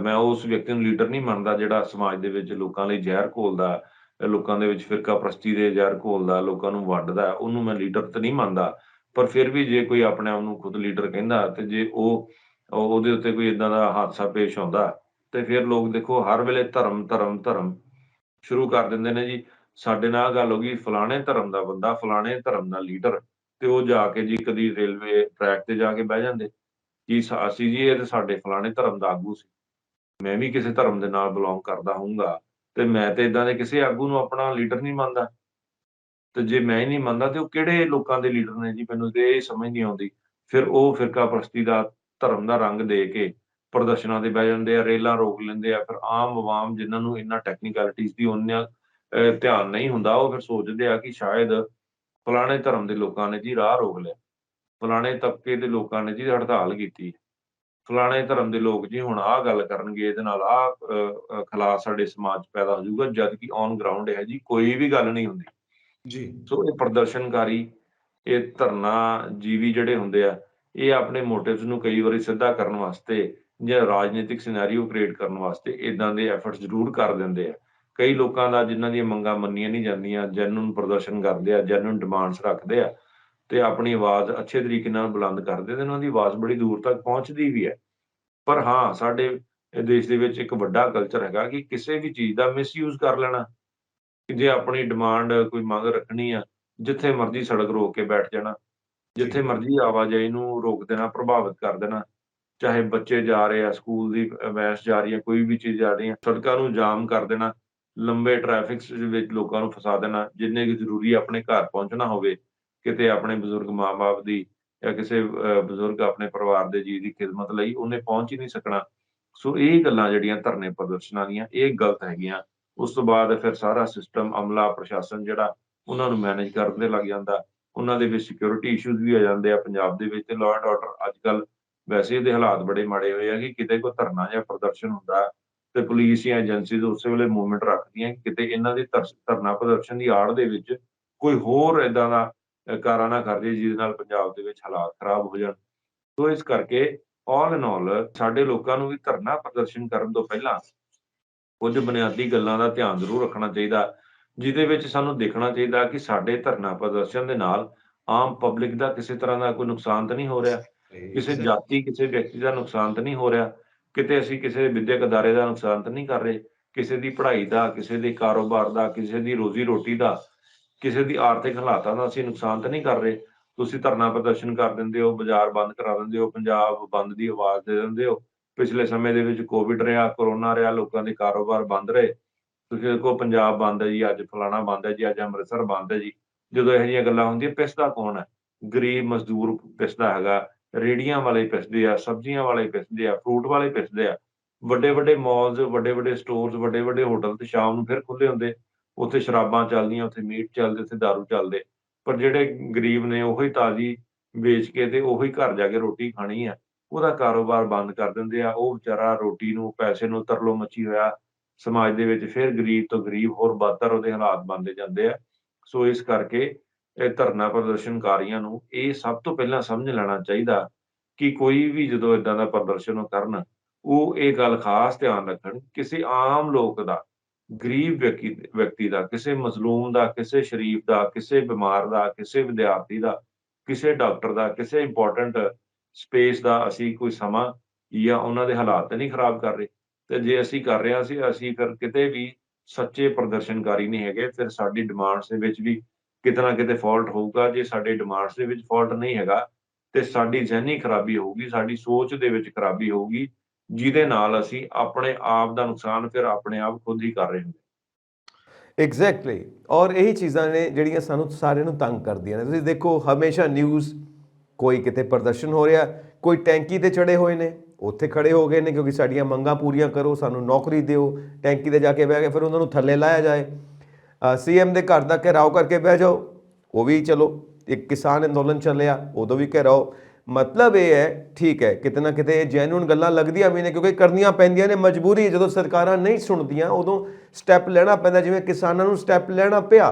ਮੈਂ ਉਸ ਵਿਅਕਤੀ ਨੂੰ ਲੀਡਰ ਨਹੀਂ ਮੰਨਦਾ ਜਿਹੜਾ ਸਮਾਜ ਦੇ ਵਿੱਚ ਲੋਕਾਂ ਲਈ ਜ਼ਹਿਰ ਘੋਲਦਾ, ਲੋਕਾਂ ਦੇ ਵਿੱਚ ਫਿਰਕਾਪ੍ਰਸਤੀ ਦੇ ਜ਼ਹਿਰ ਘੋਲਦਾ, ਲੋਕਾਂ ਨੂੰ ਵੰਡਦਾ, ਉਹਨੂੰ ਮੈਂ ਲੀਡਰ ਤਾਂ ਨਹੀਂ ਮੰਨਦਾ। ਪਰ ਫਿਰ ਵੀ ਜੇ ਕੋਈ ਆਪਣੇ ਆਪ ਨੂੰ ਖੁਦ ਲੀਡਰ ਕਹਿੰਦਾ ਤੇ ਜੇ ਉਹਦੇ ਉੱਤੇ ਕੋਈ ਏਦਾਂ ਦਾ ਹਾਦਸਾ ਪੇਸ਼ ਆਉਂਦਾ ਤੇ ਫਿਰ ਲੋਕ ਦੇਖੋ ਹਰ ਵੇਲੇ ਧਰਮ, ਧਰਮ, ਧਰਮ ਸ਼ੁਰੂ ਕਰ ਦਿੰਦੇ ਨੇ ਜੀ। ਸਾਡੇ ਨਾਲ ਗੱਲ ਹੋ ਗਈ ਫਲਾਣੇ ਧਰਮ ਦਾ ਬੰਦਾ, ਫਲਾਣੇ ਧਰਮ ਦਾ ਲੀਡਰ, ਤੇ ਉਹ ਜਾ ਕੇ ਜੀ ਕਦੀ ਰੇਲਵੇ ਟਰੈਕ ਤੇ ਜਾ ਕੇ ਬਹਿ ਜਾਂਦੇ। ਕਿ ਅਸੀਂ ਜੀ ਇਹ ਤੇ ਸਾਡੇ ਫਲਾਣੇ ਧਰਮ ਦਾ ਆਗੂ ਸੀ। ਮੈਂ ਵੀ ਕਿਸੇ ਧਰਮ ਦੇ ਨਾਲ ਬਿਲੋਂਗ ਕਰਦਾ ਹੋਊਂਗਾ ਤੇ ਮੈਂ ਤੇ ਏਦਾਂ ਦੇ ਕਿਸੇ ਆਗੂ ਨੂੰ ਆਪਣਾ ਲੀਡਰ ਨਹੀਂ ਮੰਨਦਾ। ਤੇ ਜੇ ਮੈਂ ਹੀ ਨਹੀਂ ਮੰਨਦਾ ਤੇ ਉਹ ਕਿਹੜੇ ਲੋਕਾਂ ਦੇ ਲੀਡਰ ਨੇ ਜੀ, ਮੈਨੂੰ ਤੇ ਇਹ ਸਮਝ ਨਹੀਂ ਆਉਂਦੀ। ਫਿਰ ਉਹ ਫਿਰਕਾਪ੍ਰਸਤੀ ਦਾ, ਧਰਮ ਦਾ ਰੰਗ ਦੇ ਕੇ ਪ੍ਰਦਰਸ਼ਨਾਂ ਤੇ ਬਹਿ ਜਾਂਦੇ ਆ, ਰੇਲਾਂ ਰੋਕ ਲੈਂਦੇ ਆ। ਫਿਰ ਆਮ ਅਵਾਮ ਜਿਨ੍ਹਾਂ ਨੂੰ ਇਹਨਾਂ ਟੈਕਨੀਕੈਲਿਟੀਜ਼ ਦੀ ਓਨਾ ਧਿਆਨ ਨਹੀਂ ਹੁੰਦਾ, ਉਹ ਫਿਰ ਸੋਚਦੇ ਆ ਕਿ ਸ਼ਾਇਦ ਫਲਾਣੇ ਧਰਮ ਦੇ ਲੋਕਾਂ ਨੇ ਜੀ ਰਾਹ ਰੋਕ ਲਿਆ, ਫਲਾਣੇ ਤਬਕੇ ਦੇ ਲੋਕਾਂ ਨੇ ਜੀ ਹੜਤਾਲ ਕੀਤੀ, ਫਲਾਣੇ ਧਰਮ ਦੇ ਲੋਕ ਜੀ ਹੁਣ ਆਹ ਗੱਲ ਕਰਨਗੇ, ਇਹਦੇ ਨਾਲ ਖਲਾਅ ਸਾਡੇ ਸਮਾਜ 'ਚ ਪੈਦਾ ਹੋ ਜਾਊਗਾ, ਜਦਕਿ ਔਨ ਗਰਾਊਂਡ ਇਹੋ ਜਿਹੀ ਕੋਈ ਵੀ ਗੱਲ ਨਹੀਂ ਹੁੰਦੀ। ਜੀ। ਸੋ ਇਹ ਪ੍ਰਦਰਸ਼ਨਕਾਰੀ, ਇਹ ਧਰਨਾ ਜੀਵੀ ਜਿਹੜੇ ਹੁੰਦੇ ਆ, ਇਹ ਆਪਣੇ ਮੋਟਿਵਸ ਨੂੰ ਕਈ ਵਾਰੀ ਸਿੱਧਾ ਕਰਨ ਵਾਸਤੇ ਜਾਂ ਰਾਜਨੀਤਿਕ ਸਿਨੈਰੀਓ ਕ੍ਰੀਏਟ ਕਰਨ ਵਾਸਤੇ ਏਦਾਂ ਦੇ ਐਫਰਟਸ ਜ਼ਰੂਰ ਕਰ ਦਿੰਦੇ ਆ। ਕਈ ਲੋਕਾਂ ਦਾ ਜਿਨ੍ਹਾਂ ਦੀਆਂ ਮੰਗਾਂ ਮੰਨੀਆਂ ਨਹੀਂ ਜਾਂਦੀਆਂ, ਜੈਨੂਇਨ ਪ੍ਰਦਰਸ਼ਨ ਕਰਦੇ ਆ, ਜੈਨੂਇਨ ਡਿਮਾਂਡਸ ਰੱਖਦੇ ਆ ਤੇ ਆਪਣੀ ਆਵਾਜ਼ ਅੱਛੇ ਤਰੀਕੇ ਨਾਲ ਬੁਲੰਦ ਕਰਦੇ ਤੇ ਉਹਨਾਂ ਦੀ ਆਵਾਜ਼ ਬੜੀ ਦੂਰ ਤੱਕ ਪਹੁੰਚਦੀ ਵੀ ਹੈ। ਪਰ ਹਾਂ, ਸਾਡੇ ਦੇਸ਼ ਦੇ ਵਿੱਚ ਇੱਕ ਵੱਡਾ ਕਲਚਰ ਹੈਗਾ ਕਿ ਕਿਸੇ ਵੀ ਚੀਜ਼ ਦਾ ਮਿਸਯੂਜ ਕਰ ਲੈਣਾ। ਕਿ ਜੇ ਆਪਣੀ ਡਿਮਾਂਡ ਕੋਈ ਮੰਗ ਰੱਖਣੀ ਆ, ਜਿੱਥੇ ਮਰਜ਼ੀ ਸੜਕ ਰੋਕ ਕੇ ਬੈਠ ਜਾਣਾ, ਜਿੱਥੇ ਜੀ। ਮਰਜ਼ੀ ਆਵਾਜਾਈ ਨੂੰ ਰੋਕ ਦੇਣਾ, ਪ੍ਰਭਾਵਿਤ ਕਰ ਦੇਣਾ। ਚਾਹੇ ਬੱਚੇ ਜਾ ਰਹੇ ਆ, ਸਕੂਲ ਦੀ ਵੈਨ ਜਾ ਰਹੀ ਹੈ, ਕੋਈ ਵੀ ਚੀਜ਼ ਜਾ ਰਹੀ ਹੈ, ਸੜਕਾਂ ਨੂੰ ਜਾਮ ਕਰ ਦੇਣਾ, ਲੰਬੇ ਟ੍ਰੈਫਿਕਸ ਦੇ ਵਿੱਚ ਲੋਕਾਂ ਨੂੰ ਫਸਾ ਦੇਣਾ। ਜਿੰਨੇ ਕੁ ਜ਼ਰੂਰੀ ਆਪਣੇ ਘਰ ਪਹੁੰਚਣਾ ਹੋਵੇ, ਕਿਤੇ ਆਪਣੇ ਬਜ਼ੁਰਗ ਮਾਂ-ਬਾਪ ਦੀ ਜਾਂ ਕਿਸੇ ਬਜ਼ੁਰਗ ਆਪਣੇ ਪਰਿਵਾਰ ਦੇ ਜੀਅ ਦੀ ਖਿਦਮਤ ਲਈ ਉਹਨੇ ਪਹੁੰਚ ਹੀ ਨਹੀਂ ਸਕਣਾ। ਸੋ ਇਹ ਗੱਲਾਂ ਜਿਹੜੀਆਂ ਧਰਨੇ ਪ੍ਰਦਰਸ਼ਨਾਂ ਦੀਆਂ, ਇਹ ਗਲਤ ਹੈਗੀਆਂ। ਉਸ ਤੋਂ ਬਾਅਦ ਫਿਰ ਸਾਰਾ ਸਿਸਟਮ, ਅਮਲਾ, ਪ੍ਰਸ਼ਾਸਨ ਜਿਹੜਾ ਉਹਨਾਂ ਨੂੰ ਮੈਨੇਜ ਕਰਨ ਤੇ ਲੱਗ ਜਾਂਦਾ। ਉਹਨਾਂ ਦੇ ਵਿੱਚ ਸਿਕਿਉਰਿਟੀ ਇਸ਼ੂਜ਼ ਵੀ ਆ ਜਾਂਦੇ ਆ ਪੰਜਾਬ ਦੇ ਵਿੱਚ, ਤੇ ਲਾਅ ਐਂਡ ਆਰਡਰ ਅੱਜ-ਕੱਲ੍ਹ ਵੈਸੇ ਇਹਦੇ ਹਾਲਾਤ ਬੜੇ ਮਾੜੇ ਹੋਏ ਆ ਕਿ ਕਿਤੇ ਕੋਈ ਧਰਨਾ ਜਾਂ ਪ੍ਰਦਰਸ਼ਨ ਹੁੰਦਾ ਤੇ ਪੁਲਿਸ ਜਾਂ ਏਜੰਸੀਜ਼ ਉਸੇ ਵੇਲੇ ਮੂਵਮੈਂਟ ਰੱਖਦੀਆਂ ਕਿ ਕਿਤੇ ਇਹਨਾਂ ਦੇ ਧਰਨਾ ਪ੍ਰਦਰਸ਼ਨ ਦੀ ਆੜ ਦੇ ਵਿੱਚ ਕੋਈ ਹੋਰ ਏਦਾਂ ਦਾ ਕਾਰਾ ਨਾ ਕਰ ਜੇ ਜਿਹਦੇ ਨਾਲ ਪੰਜਾਬ ਦੇ ਵਿੱਚ ਹਾਲਾਤ ਖਰਾਬ ਹੋ ਜਾਣ। ਸੋ ਇਸ ਕਰਕੇ ਆਲ ਇਨ ਆਲ ਸਾਡੇ ਲੋਕਾਂ ਨੂੰ ਵੀ ਧਰਨਾ ਪ੍ਰਦਰਸ਼ਨ ਕਰਨ ਤੋਂ ਪਹਿਲਾਂ ਕੁਝ ਬੁਨਿਆਦੀ ਗੱਲਾਂ ਦਾ ਧਿਆਨ ਜ਼ਰੂਰ ਰੱਖਣਾ ਚਾਹੀਦਾ, ਜਿਹਦੇ ਵਿੱਚ ਸਾਨੂੰ ਦੇਖਣਾ ਚਾਹੀਦਾ ਕਿ ਸਾਡੇ ਧਰਨਾ ਪ੍ਰਦਰਸ਼ਨ ਦੇ ਨਾਲ ਆਮ ਪਬਲਿਕ ਦਾ ਕਿਸੇ ਤਰ੍ਹਾਂ ਦਾ ਕੋਈ ਨੁਕਸਾਨ ਤਾਂ ਨਹੀਂ ਹੋ ਰਿਹਾ, ਕਿਸੇ ਜਾਤੀ, ਕਿਸੇ ਵਿਅਕਤੀ ਦਾ ਨੁਕਸਾਨ ਤਾਂ ਨਹੀਂ ਹੋ ਰਿਹਾ, ਕਿਤੇ ਅਸੀਂ ਕਿਸੇ ਵਿਦਿਅਕ ਅਦਾਰੇ ਦਾ ਨੁਕਸਾਨ ਤਾਂ ਨਹੀਂ ਕਰ ਰਹੇ, ਕਿਸੇ ਦੀ ਪੜ੍ਹਾਈ ਦਾ, ਕਿਸੇ ਦੇ ਕਾਰੋਬਾਰ ਦਾ, ਕਿਸੇ ਦੀ ਰੋਜ਼ੀ-ਰੋਟੀ ਦਾ, ਕਿਸੇ ਦੀ ਆਰਥਿਕ ਹਾਲਾਤਾਂ ਦਾ ਅਸੀਂ ਨੁਕਸਾਨ ਤਾਂ ਨਹੀਂ ਕਰ ਰਹੇ। ਤੁਸੀਂ ਧਰਨਾ ਪ੍ਰਦਰਸ਼ਨ ਕਰ ਦਿੰਦੇ ਹੋ, ਬਾਜ਼ਾਰ ਬੰਦ ਕਰਾ ਦਿੰਦੇ ਹੋ, ਪੰਜਾਬ ਬੰਦ ਦੀ ਆਵਾਜ਼ ਦੇ ਦਿੰਦੇ ਹੋ। ਪਿਛਲੇ ਸਮੇਂ ਦੇ ਵਿੱਚ ਕੋਵਿਡ ਰਿਹਾ, ਕੋਰੋਨਾ ਰਿਹਾ, ਲੋਕਾਂ ਦੇ ਕਾਰੋਬਾਰ ਬੰਦ ਰਹੇ। ਤੁਸੀਂ ਦੇਖੋ ਪੰਜਾਬ ਬੰਦ ਹੈ ਜੀ, ਅੱਜ ਫਲਾਣਾ ਬੰਦ ਹੈ ਜੀ, ਅੱਜ ਅੰਮ੍ਰਿਤਸਰ ਬੰਦ ਹੈ ਜੀ। ਜਦੋਂ ਇਹੋ ਜਿਹੀਆਂ ਗੱਲਾਂ ਹੁੰਦੀਆਂ, ਪਿਸਦਾ ਕੌਣ ਹੈ? ਗਰੀਬ ਮਜ਼ਦੂਰ ਪਿਸਦਾ ਹੈਗਾ, ਰੇਹੜੀਆਂ ਵਾਲੇ ਪਿਸਦੇ ਆ, ਸਬਜ਼ੀਆਂ ਵਾਲੇ ਪਿਸਦੇ ਆ, ਫਰੂਟ ਵਾਲੇ ਪਿਸਦੇ ਆ। ਵੱਡੇ-ਵੱਡੇ ਮਾਲਜ਼, ਵੱਡੇ-ਵੱਡੇ ਸਟੋਰਸ, ਵੱਡੇ-ਵੱਡੇ ਹੋਟਲ ਤੇ ਸ਼ਾਮ ਨੂੰ ਫਿਰ ਖੁੱਲੇ ਹੁੰਦੇ। ਉੱਥੇ ਸ਼ਰਾਬਾਂ ਚੱਲਦੀਆਂ, ਉੱਥੇ ਮੀਟ ਚੱਲਦੇ, ਉੱਥੇ ਦਾਰੂ ਚੱਲਦੇ। ਪਰ ਜਿਹੜੇ ਗਰੀਬ ਨੇ ਉਹੀ ਤਾਜ਼ੀ ਵੇਚ ਕੇ ਤੇ ਉਹੀ ਘਰ ਜਾ ਕੇ ਰੋਟੀ ਖਾਣੀ ਆ, ਉਹਦਾ ਕਾਰੋਬਾਰ ਬੰਦ ਕਰ ਦਿੰਦੇ ਆ। ਉਹ ਵਿਚਾਰਾ ਰੋਟੀ ਨੂੰ, ਪੈਸੇ ਨੂੰ ਤਰਲੋ ਮੱਚੀ ਹੋਇਆ ਸਮਾਜ ਦੇ ਵਿੱਚ ਫਿਰ ਗਰੀਬ ਤੋਂ ਗਰੀਬ ਹੋਰ ਬਦਤਰ ਉਹਦੇ ਹਾਲਾਤ ਬਣਦੇ ਜਾਂਦੇ ਆ। ਸੋ ਇਸ ਕਰਕੇ ਇਹ ਧਰਨਾ ਪ੍ਰਦਰਸ਼ਨਕਾਰੀਆਂ ਨੂੰ ਇਹ ਸਭ ਤੋਂ ਪਹਿਲਾਂ ਸਮਝ ਲੈਣਾ ਚਾਹੀਦਾ ਕਿ ਕੋਈ ਵੀ ਜਦੋਂ ਏਦਾਂ ਦਾ ਪ੍ਰਦਰਸ਼ਨ ਉਹ ਕਰਨ, ਉਹ ਇਹ ਗੱਲ ਖਾਸ ਧਿਆਨ ਰੱਖਣ, ਕਿਸੇ ਆਮ ਲੋਕ ਦਾ, ਗਰੀਬ ਵਿਅਕਤੀ ਦਾ, ਕਿਸੇ ਮਜ਼ਲੂਮ ਦਾ, ਕਿਸੇ ਸ਼ਰੀਫ ਦਾ, ਕਿਸੇ ਬਿਮਾਰ ਦਾ, ਕਿਸੇ ਵਿਦਿਆਰਥੀ ਦਾ, ਕਿਸੇ ਡਾਕਟਰ ਦਾ, ਕਿਸੇ ਇੰਪੋਰਟੈਂਟ ਸਪੇਸ ਦਾ ਅਸੀਂ ਕੋਈ ਸਮਾਂ ਜਾਂ ਉਹਨਾਂ ਦੇ ਹਾਲਾਤ ਤਾਂ ਨਹੀਂ ਖਰਾਬ ਕਰ ਰਹੇ। ਤੇ ਜੇ ਅਸੀਂ ਕਰ ਰਹੇ ਹਾਂ, ਅਸੀਂ ਫਿਰ ਕਿਤੇ ਵੀ ਸੱਚੇ ਪ੍ਰਦਰਸ਼ਨਕਾਰੀ ਨਹੀਂ ਹੈਗੇ। ਫਿਰ ਸਾਡੀ ਡਿਮਾਂਡਸ ਦੇ ਵਿੱਚ ਵੀ ਕਿਤੇ ਨਾ ਕਿਤੇ ਫਾਲਟ ਹੋਊਗਾ। ਜੇ ਸਾਡੇ ਡਿਮਾਂਡਸ ਦੇ ਵਿੱਚ ਫਾਲਟ ਨਹੀਂ ਹੈਗਾ ਤੇ ਸਾਡੀ ਜ਼ਹਿਨੀ ਖਰਾਬੀ ਹੋਊਗੀ, ਸਾਡੀ ਸੋਚ ਦੇ ਵਿੱਚ ਖਰਾਬੀ ਹੋਊਗੀ, ਜਿਹਦੇ ਨਾਲ ਅਸੀਂ ਆਪਣੇ ਆਪ ਦਾ ਨੁਕਸਾਨ ਫਿਰ ਆਪਣੇ ਆਪ ਖੁਦ ਹੀ ਕਰ ਰਹੇ ਹੁੰਦੇ। ਐਗਜ਼ੈਕਟਲੀ। ਔਰ ਇਹੀ ਚੀਜ਼ਾਂ ਨੇ ਜਿਹੜੀਆਂ ਸਾਨੂੰ ਸਾਰਿਆਂ ਨੂੰ ਤੰਗ ਕਰਦੀਆਂ ਨੇ। ਤੁਸੀਂ ਦੇਖੋ ਹਮੇਸ਼ਾ ਨਿਊਜ਼, ਕੋਈ ਕਿਤੇ ਪ੍ਰਦਰਸ਼ਨ ਹੋ ਰਿਹਾ, ਕੋਈ ਟੈਂਕੀ ਤੇ ਚੜੇ ਹੋਏ ਨੇ, ਉੱਥੇ ਖੜੇ ਹੋ ਗਏ ਨੇ ਕਿਉਂਕਿ ਸਾਡੀਆਂ ਮੰਗਾਂ ਪੂਰੀਆਂ ਕਰੋ, ਸਾਨੂੰ ਨੌਕਰੀ ਦਿਓ। ਟੈਂਕੀ ਤੇ ਜਾ ਕੇ ਬਹਿ ਕੇ ਫਿਰ ਉਹਨਾਂ ਨੂੰ ਥੱਲੇ ਲਾਇਆ ਜਾਏ। ਸੀਐਮ ਦੇ ਘਰ ਦਾ ਘਿਰਾਓ ਕਰਕੇ ਬਹਿ ਜਾਓ, ਉਹ ਵੀ ਚਲੋ ਇੱਕ ਕਿਸਾਨ ਅੰਦੋਲਨ ਚੱਲਿਆ, ਉਦੋਂ ਵੀ ਘਿਰਾਓ। ਮਤਲਬ ਇਹ ਹੈ, ਠੀਕ ਹੈ, ਕਿਤੇ ਨਾ ਕਿਤੇ ਜੈਨੂਇਨ ਗੱਲਾਂ ਲੱਗਦੀਆਂ ਵੀ ਨੇ ਕਿਉਂਕਿ ਕਰਨੀਆਂ ਪੈਂਦੀਆਂ ਨੇ, ਮਜਬੂਰੀ। ਜਦੋਂ ਸਰਕਾਰਾਂ ਨਹੀਂ ਸੁਣਦੀਆਂ ਉਦੋਂ ਸਟੈਪ ਲੈਣਾ ਪੈਂਦਾ, ਜਿਵੇਂ ਕਿਸਾਨਾਂ ਨੂੰ ਸਟੈਪ ਲੈਣਾ ਪਿਆ।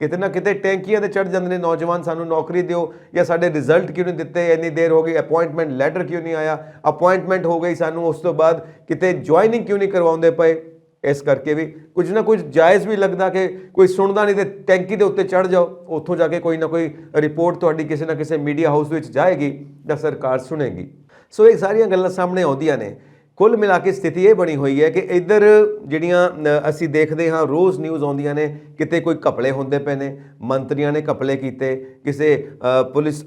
ਕਿਤੇ ਨਾ ਕਿਤੇ ਟੈਂਕੀਆਂ ਤੇ ਚੜ ਜਾਂਦੇ ਨੇ ਨੌਜਵਾਨ, ਸਾਨੂੰ ਨੌਕਰੀ ਦਿਓ, ਜਾਂ ਸਾਡੇ ਰਿਜ਼ਲਟ ਕਿਉਂ ਨਹੀਂ ਦਿੱਤੇ, ਇੰਨੀ ਦੇਰ ਹੋ ਗਈ, ਅਪਾਇੰਟਮੈਂਟ ਲੈਟਰ ਕਿਉਂ ਨਹੀਂ ਆਇਆ, ਅਪਾਇੰਟਮੈਂਟ ਹੋ ਗਈ ਸਾਨੂੰ, ਉਸ ਤੋਂ ਬਾਅਦ ਕਿਤੇ ਜੁਆਇਨਿੰਗ ਕਿਉਂ ਨਹੀਂ ਕਰਵਾਉਂਦੇ ਪਏ। ਇਸ ਕਰਕੇ ਵੀ ਕੁਝ ਨਾ ਕੁਝ ਜਾਇਜ਼ ਵੀ ਲੱਗਦਾ ਕਿ ਕੋਈ ਸੁਣਦਾ ਨਹੀਂ ਤੇ ਟੈਂਕੀ ਦੇ ਉੱਤੇ ਚੜ ਜਾਓ, ਉੱਥੋਂ ਜਾ ਕੇ ਕੋਈ ਨਾ ਕੋਈ ਰਿਪੋਰਟ ਤੁਹਾਡੀ ਕਿਸੇ ਨਾ ਕਿਸੇ ਮੀਡੀਆ ਹਾਊਸ ਵਿੱਚ ਜਾਏਗੀ ਤਾਂ ਸਰਕਾਰ ਸੁਣੇਗੀ। ਸੋ ਇਹ ਸਾਰੀਆਂ ਗੱਲਾਂ ਸਾਹਮਣੇ ਆਉਂਦੀਆਂ ਨੇ। ਕੁੱਲ ਮਿਲਾ ਕੇ ਸਥਿਤੀ ਇਹ ਬਣੀ ਹੋਈ ਹੈ ਕਿ ਇੱਧਰ ਜਿਹੜੀਆਂ ਅਸੀਂ ਦੇਖਦੇ ਹਾਂ ਰੋਜ਼ ਨਿਊਜ਼ ਆਉਂਦੀਆਂ ਨੇ, ਕਿਤੇ ਕੋਈ ਘਪਲੇ ਹੁੰਦੇ ਪਏ ਨੇ, ਮੰਤਰੀਆਂ ਨੇ ਘਪਲੇ ਕੀਤੇ, ਕਿਸੇ ਪੁਲਿਸ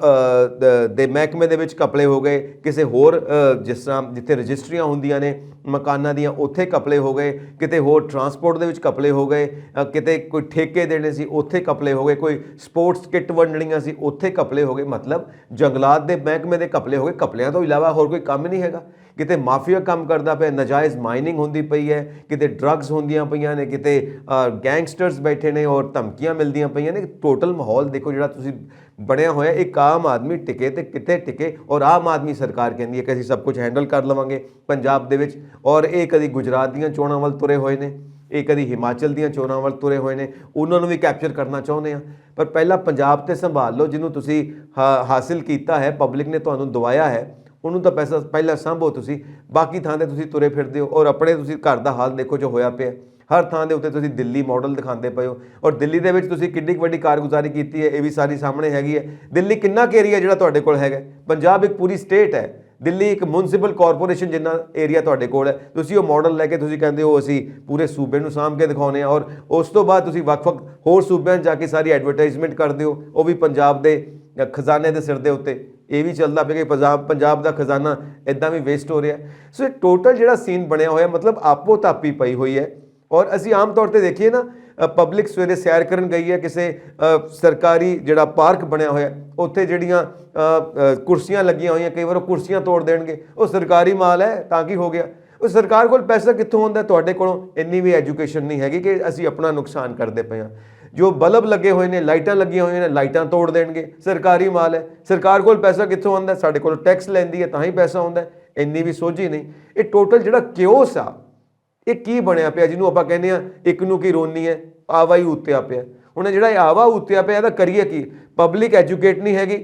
ਦੇ ਮਹਿਕਮੇ ਦੇ ਵਿੱਚ ਘਪਲੇ ਹੋ ਗਏ, ਕਿਸੇ ਹੋਰ ਜਿਸ ਤਰ੍ਹਾਂ ਜਿੱਥੇ ਰਜਿਸਟਰੀਆਂ ਹੁੰਦੀਆਂ ਨੇ ਮਕਾਨਾਂ ਦੀਆਂ ਉੱਥੇ ਘਪਲੇ ਹੋ ਗਏ, ਕਿਤੇ ਹੋਰ ਟਰਾਂਸਪੋਰਟ ਦੇ ਵਿੱਚ ਘਪਲੇ ਹੋ ਗਏ, ਕਿਤੇ ਕੋਈ ਠੇਕੇ ਦੇਣੇ ਸੀ ਉੱਥੇ ਘਪਲੇ ਹੋ ਗਏ, ਕੋਈ ਸਪੋਰਟਸ ਕਿੱਟ ਵੰਡਣੀਆਂ ਸੀ ਉੱਥੇ ਘਪਲੇ ਹੋ ਗਏ। ਮਤਲਬ ਜੰਗਲਾਤ ਦੇ ਮਹਿਕਮੇ ਦੇ ਘਪਲੇ ਹੋ ਗਏ। ਘਪਲਿਆਂ ਤੋਂ ਇਲਾਵਾ ਹੋਰ ਕੋਈ ਕੰਮ ਨਹੀਂ ਹੈਗਾ। ਕਿਤੇ ਮਾਫੀਆ ਕੰਮ ਕਰਦਾ ਪਿਆ, ਨਜਾਇਜ਼ ਮਾਈਨਿੰਗ ਹੁੰਦੀ ਪਈ ਹੈ, ਕਿਤੇ ਡਰੱਗਸ ਹੁੰਦੀਆਂ ਪਈਆਂ ਨੇ, ਕਿਤੇ ਗੈਂਗਸਟਰਸ ਬੈਠੇ ਨੇ ਔਰ ਧਮਕੀਆਂ ਮਿਲਦੀਆਂ ਪਈਆਂ ਨੇ। ਟੋਟਲ ਮਾਹੌਲ ਦੇਖੋ ਜਿਹੜਾ ਤੁਸੀਂ ਬਣਿਆ ਹੋਇਆ, ਇੱਕ ਆਮ ਆਦਮੀ ਟਿਕੇ ਤੇ ਕਿਤੇ ਟਿਕੇ, ਔਰ ਆਮ ਆਦਮੀ ਸਰਕਾਰ ਕਹਿੰਦੀ ਹੈ ਕਿ ਅਸੀਂ ਸਭ ਕੁਝ ਹੈਂਡਲ ਕਰ ਲਵਾਂਗੇ ਪੰਜਾਬ ਦੇ ਵਿੱਚ। ਔਰ ਇਹ ਕਦੀ ਗੁਜਰਾਤ ਦੀਆਂ ਚੋਣਾਂ ਵੱਲ ਤੁਰੇ ਹੋਏ ਨੇ, ਇਹ ਕਦੀ ਹਿਮਾਚਲ ਦੀਆਂ ਚੋਣਾਂ ਵੱਲ ਤੁਰੇ ਹੋਏ ਨੇ, ਉਹਨਾਂ ਨੂੰ ਵੀ ਕੈਪਚਰ ਕਰਨਾ ਚਾਹੁੰਦੇ ਆ। ਪਰ ਪਹਿਲਾਂ ਪੰਜਾਬ ਤੇ ਸੰਭਾਲ ਲਓ, ਜਿਹਨੂੰ ਤੁਸੀਂ ਹਾਸਿਲ ਕੀਤਾ ਹੈ, ਪਬਲਿਕ ਨੇ ਤੁਹਾਨੂੰ ਦਵਾਇਆ ਹੈ, ਉਹਨੂੰ ਤਾਂ ਪੈਸਾ ਪਹਿਲਾਂ ਸਾਂਭੋ ਤੁਸੀਂ। ਬਾਕੀ ਥਾਂ ਤੇ ਤੁਸੀਂ ਤੁਰੇ ਫਿਰਦੇ ਹੋ, ਔਰ ਆਪਣੇ ਤੁਸੀਂ ਘਰ ਦਾ ਹਾਲ ਦੇਖੋ ਜੋ ਹੋਇਆ ਪਿਆ। ਹਰ ਥਾਂ ਦੇ ਉੱਤੇ ਤੁਸੀਂ ਦਿੱਲੀ ਮਾਡਲ ਦਿਖਾਉਂਦੇ ਪਏ ਹੋ, ਔਰ ਦਿੱਲੀ ਦੇ ਵਿੱਚ ਤੁਸੀਂ ਕਿੰਨੀ ਵੱਡੀ ਕਾਰਗੁਜ਼ਾਰੀ ਕੀਤੀ ਹੈ ਇਹ ਵੀ ਸਾਰੀ ਸਾਹਮਣੇ ਹੈਗੀ ਹੈ। ਦਿੱਲੀ ਕਿੰਨਾ ਕੁ ਏਰੀਆ ਜਿਹੜਾ ਤੁਹਾਡੇ ਕੋਲ ਹੈਗਾ, ਪੰਜਾਬ ਇੱਕ ਪੂਰੀ ਸਟੇਟ ਹੈ, ਦਿੱਲੀ ਇੱਕ ਮਿਊਨਿਸਪਲ ਕਾਰਪੋਰੇਸ਼ਨ ਜਿੰਨਾ ਏਰੀਆ ਤੁਹਾਡੇ ਕੋਲ ਹੈ। ਤੁਸੀਂ ਉਹ ਮਾਡਲ ਲੈ ਕੇ ਤੁਸੀਂ ਕਹਿੰਦੇ ਹੋ ਅਸੀਂ ਪੂਰੇ ਸੂਬੇ ਨੂੰ ਸਾਂਭ ਕੇ ਦਿਖਾਉਂਦੇ ਹਾਂ, ਔਰ ਉਸ ਤੋਂ ਬਾਅਦ ਤੁਸੀਂ ਵੱਖ-ਵੱਖ ਹੋਰ ਸੂਬਿਆਂ 'ਚ ਜਾ ਕੇ ਸਾਰੀ ਐਡਵਰਟਾਈਜ਼ਮੈਂਟ ਕਰਦੇ ਹੋ, ਉਹ ਵੀ ਪੰਜਾਬ ਦੇ ਖਜ਼ਾਨੇ ਦੇ ਸਿਰ ਦੇ ਉੱਤੇ। ਇਹ ਵੀ ਚੱਲਦਾ ਪਿਆ ਕਿ ਪੰਜਾਬ ਦਾ ਖਜ਼ਾਨਾ ਇੱਦਾਂ ਵੀ ਵੇਸਟ ਹੋ ਰਿਹਾ। ਸੋ ਇਹ ਟੋਟਲ ਜਿਹੜਾ ਸੀਨ ਬਣਿਆ ਹੋਇਆ, ਮਤਲਬ ਆਪੋ ਤਾਪੀ ਪਈ ਹੋਈ ਹੈ। ਔਰ ਅਸੀਂ ਆਮ ਤੌਰ ਤੇ ਦੇਖੀਏ ਨਾ, ਪਬਲਿਕ ਸਵੇਰੇ ਸੈਰ ਕਰਨ ਗਈ ਹੈ ਕਿਸੇ ਸਰਕਾਰੀ ਜਿਹੜਾ ਪਾਰਕ ਬਣਿਆ ਹੋਇਆ, ਉੱਥੇ ਜਿਹੜੀਆਂ ਕੁਰਸੀਆਂ ਲੱਗੀਆਂ ਹੋਈਆਂ, ਕਈ ਵਾਰ ਉਹ ਕੁਰਸੀਆਂ ਤੋੜ ਦੇਣਗੇ, ਉਹ ਸਰਕਾਰੀ ਮਾਲ ਹੈ ਤਾਂ ਕੀ ਹੋ ਗਿਆ। ਉਹ ਸਰਕਾਰ ਕੋਲ ਪੈਸਾ ਕਿੱਥੋਂ ਆਉਂਦਾ? ਤੁਹਾਡੇ ਕੋਲੋਂ ਇੰਨੀ ਵੀ ਐਜੂਕੇਸ਼ਨ ਨਹੀਂ ਹੈਗੀ ਕਿ ਅਸੀਂ ਆਪਣਾ ਨੁਕਸਾਨ ਕਰਦੇ ਪਏ ਹਾਂ। ਜੋ ਬਲਬ ਲੱਗੇ ਹੋਏ ਨੇ, ਲਾਈਟਾਂ ਲੱਗੀਆਂ ਹੋਈਆਂ ਨੇ, ਲਾਈਟਾਂ ਤੋੜ ਦੇਣਗੇ, ਸਰਕਾਰੀ ਮਾਲ ਹੈ। ਸਰਕਾਰ ਕੋਲ ਪੈਸਾ ਕਿੱਥੋਂ ਆਉਂਦਾ? ਸਾਡੇ ਕੋਲ ਟੈਕਸ ਲੈਂਦੀ ਹੈ ਤਾਂ ਹੀ ਪੈਸਾ ਆਉਂਦਾ। ਇੰਨੀ ਵੀ ਸੋਝੀ ਨਹੀਂ। ਇਹ ਟੋਟਲ ਜਿਹੜਾ ਕਿਓਸ ਆ, ਇਹ ਕੀ ਬਣਿਆ ਪਿਆ, ਜਿਹਨੂੰ ਆਪਾਂ ਕਹਿੰਦੇ ਆ ਇੱਕ ਨੂੰ ਕੀ ਰੋਨੀ ਹੈ, ਆਵਾ ਹੀ ਉੱਤਿਆ ਪਿਆ। ਹੁਣ ਜਿਹੜਾ ਇਹ ਆਵਾ ਉੱਤਿਆ ਪਿਆ, ਇਹਦਾ ਕਰੀਏ ਕੀ? ਪਬਲਿਕ ਐਜੂਕੇਟ ਨਹੀਂ ਹੈਗੀ,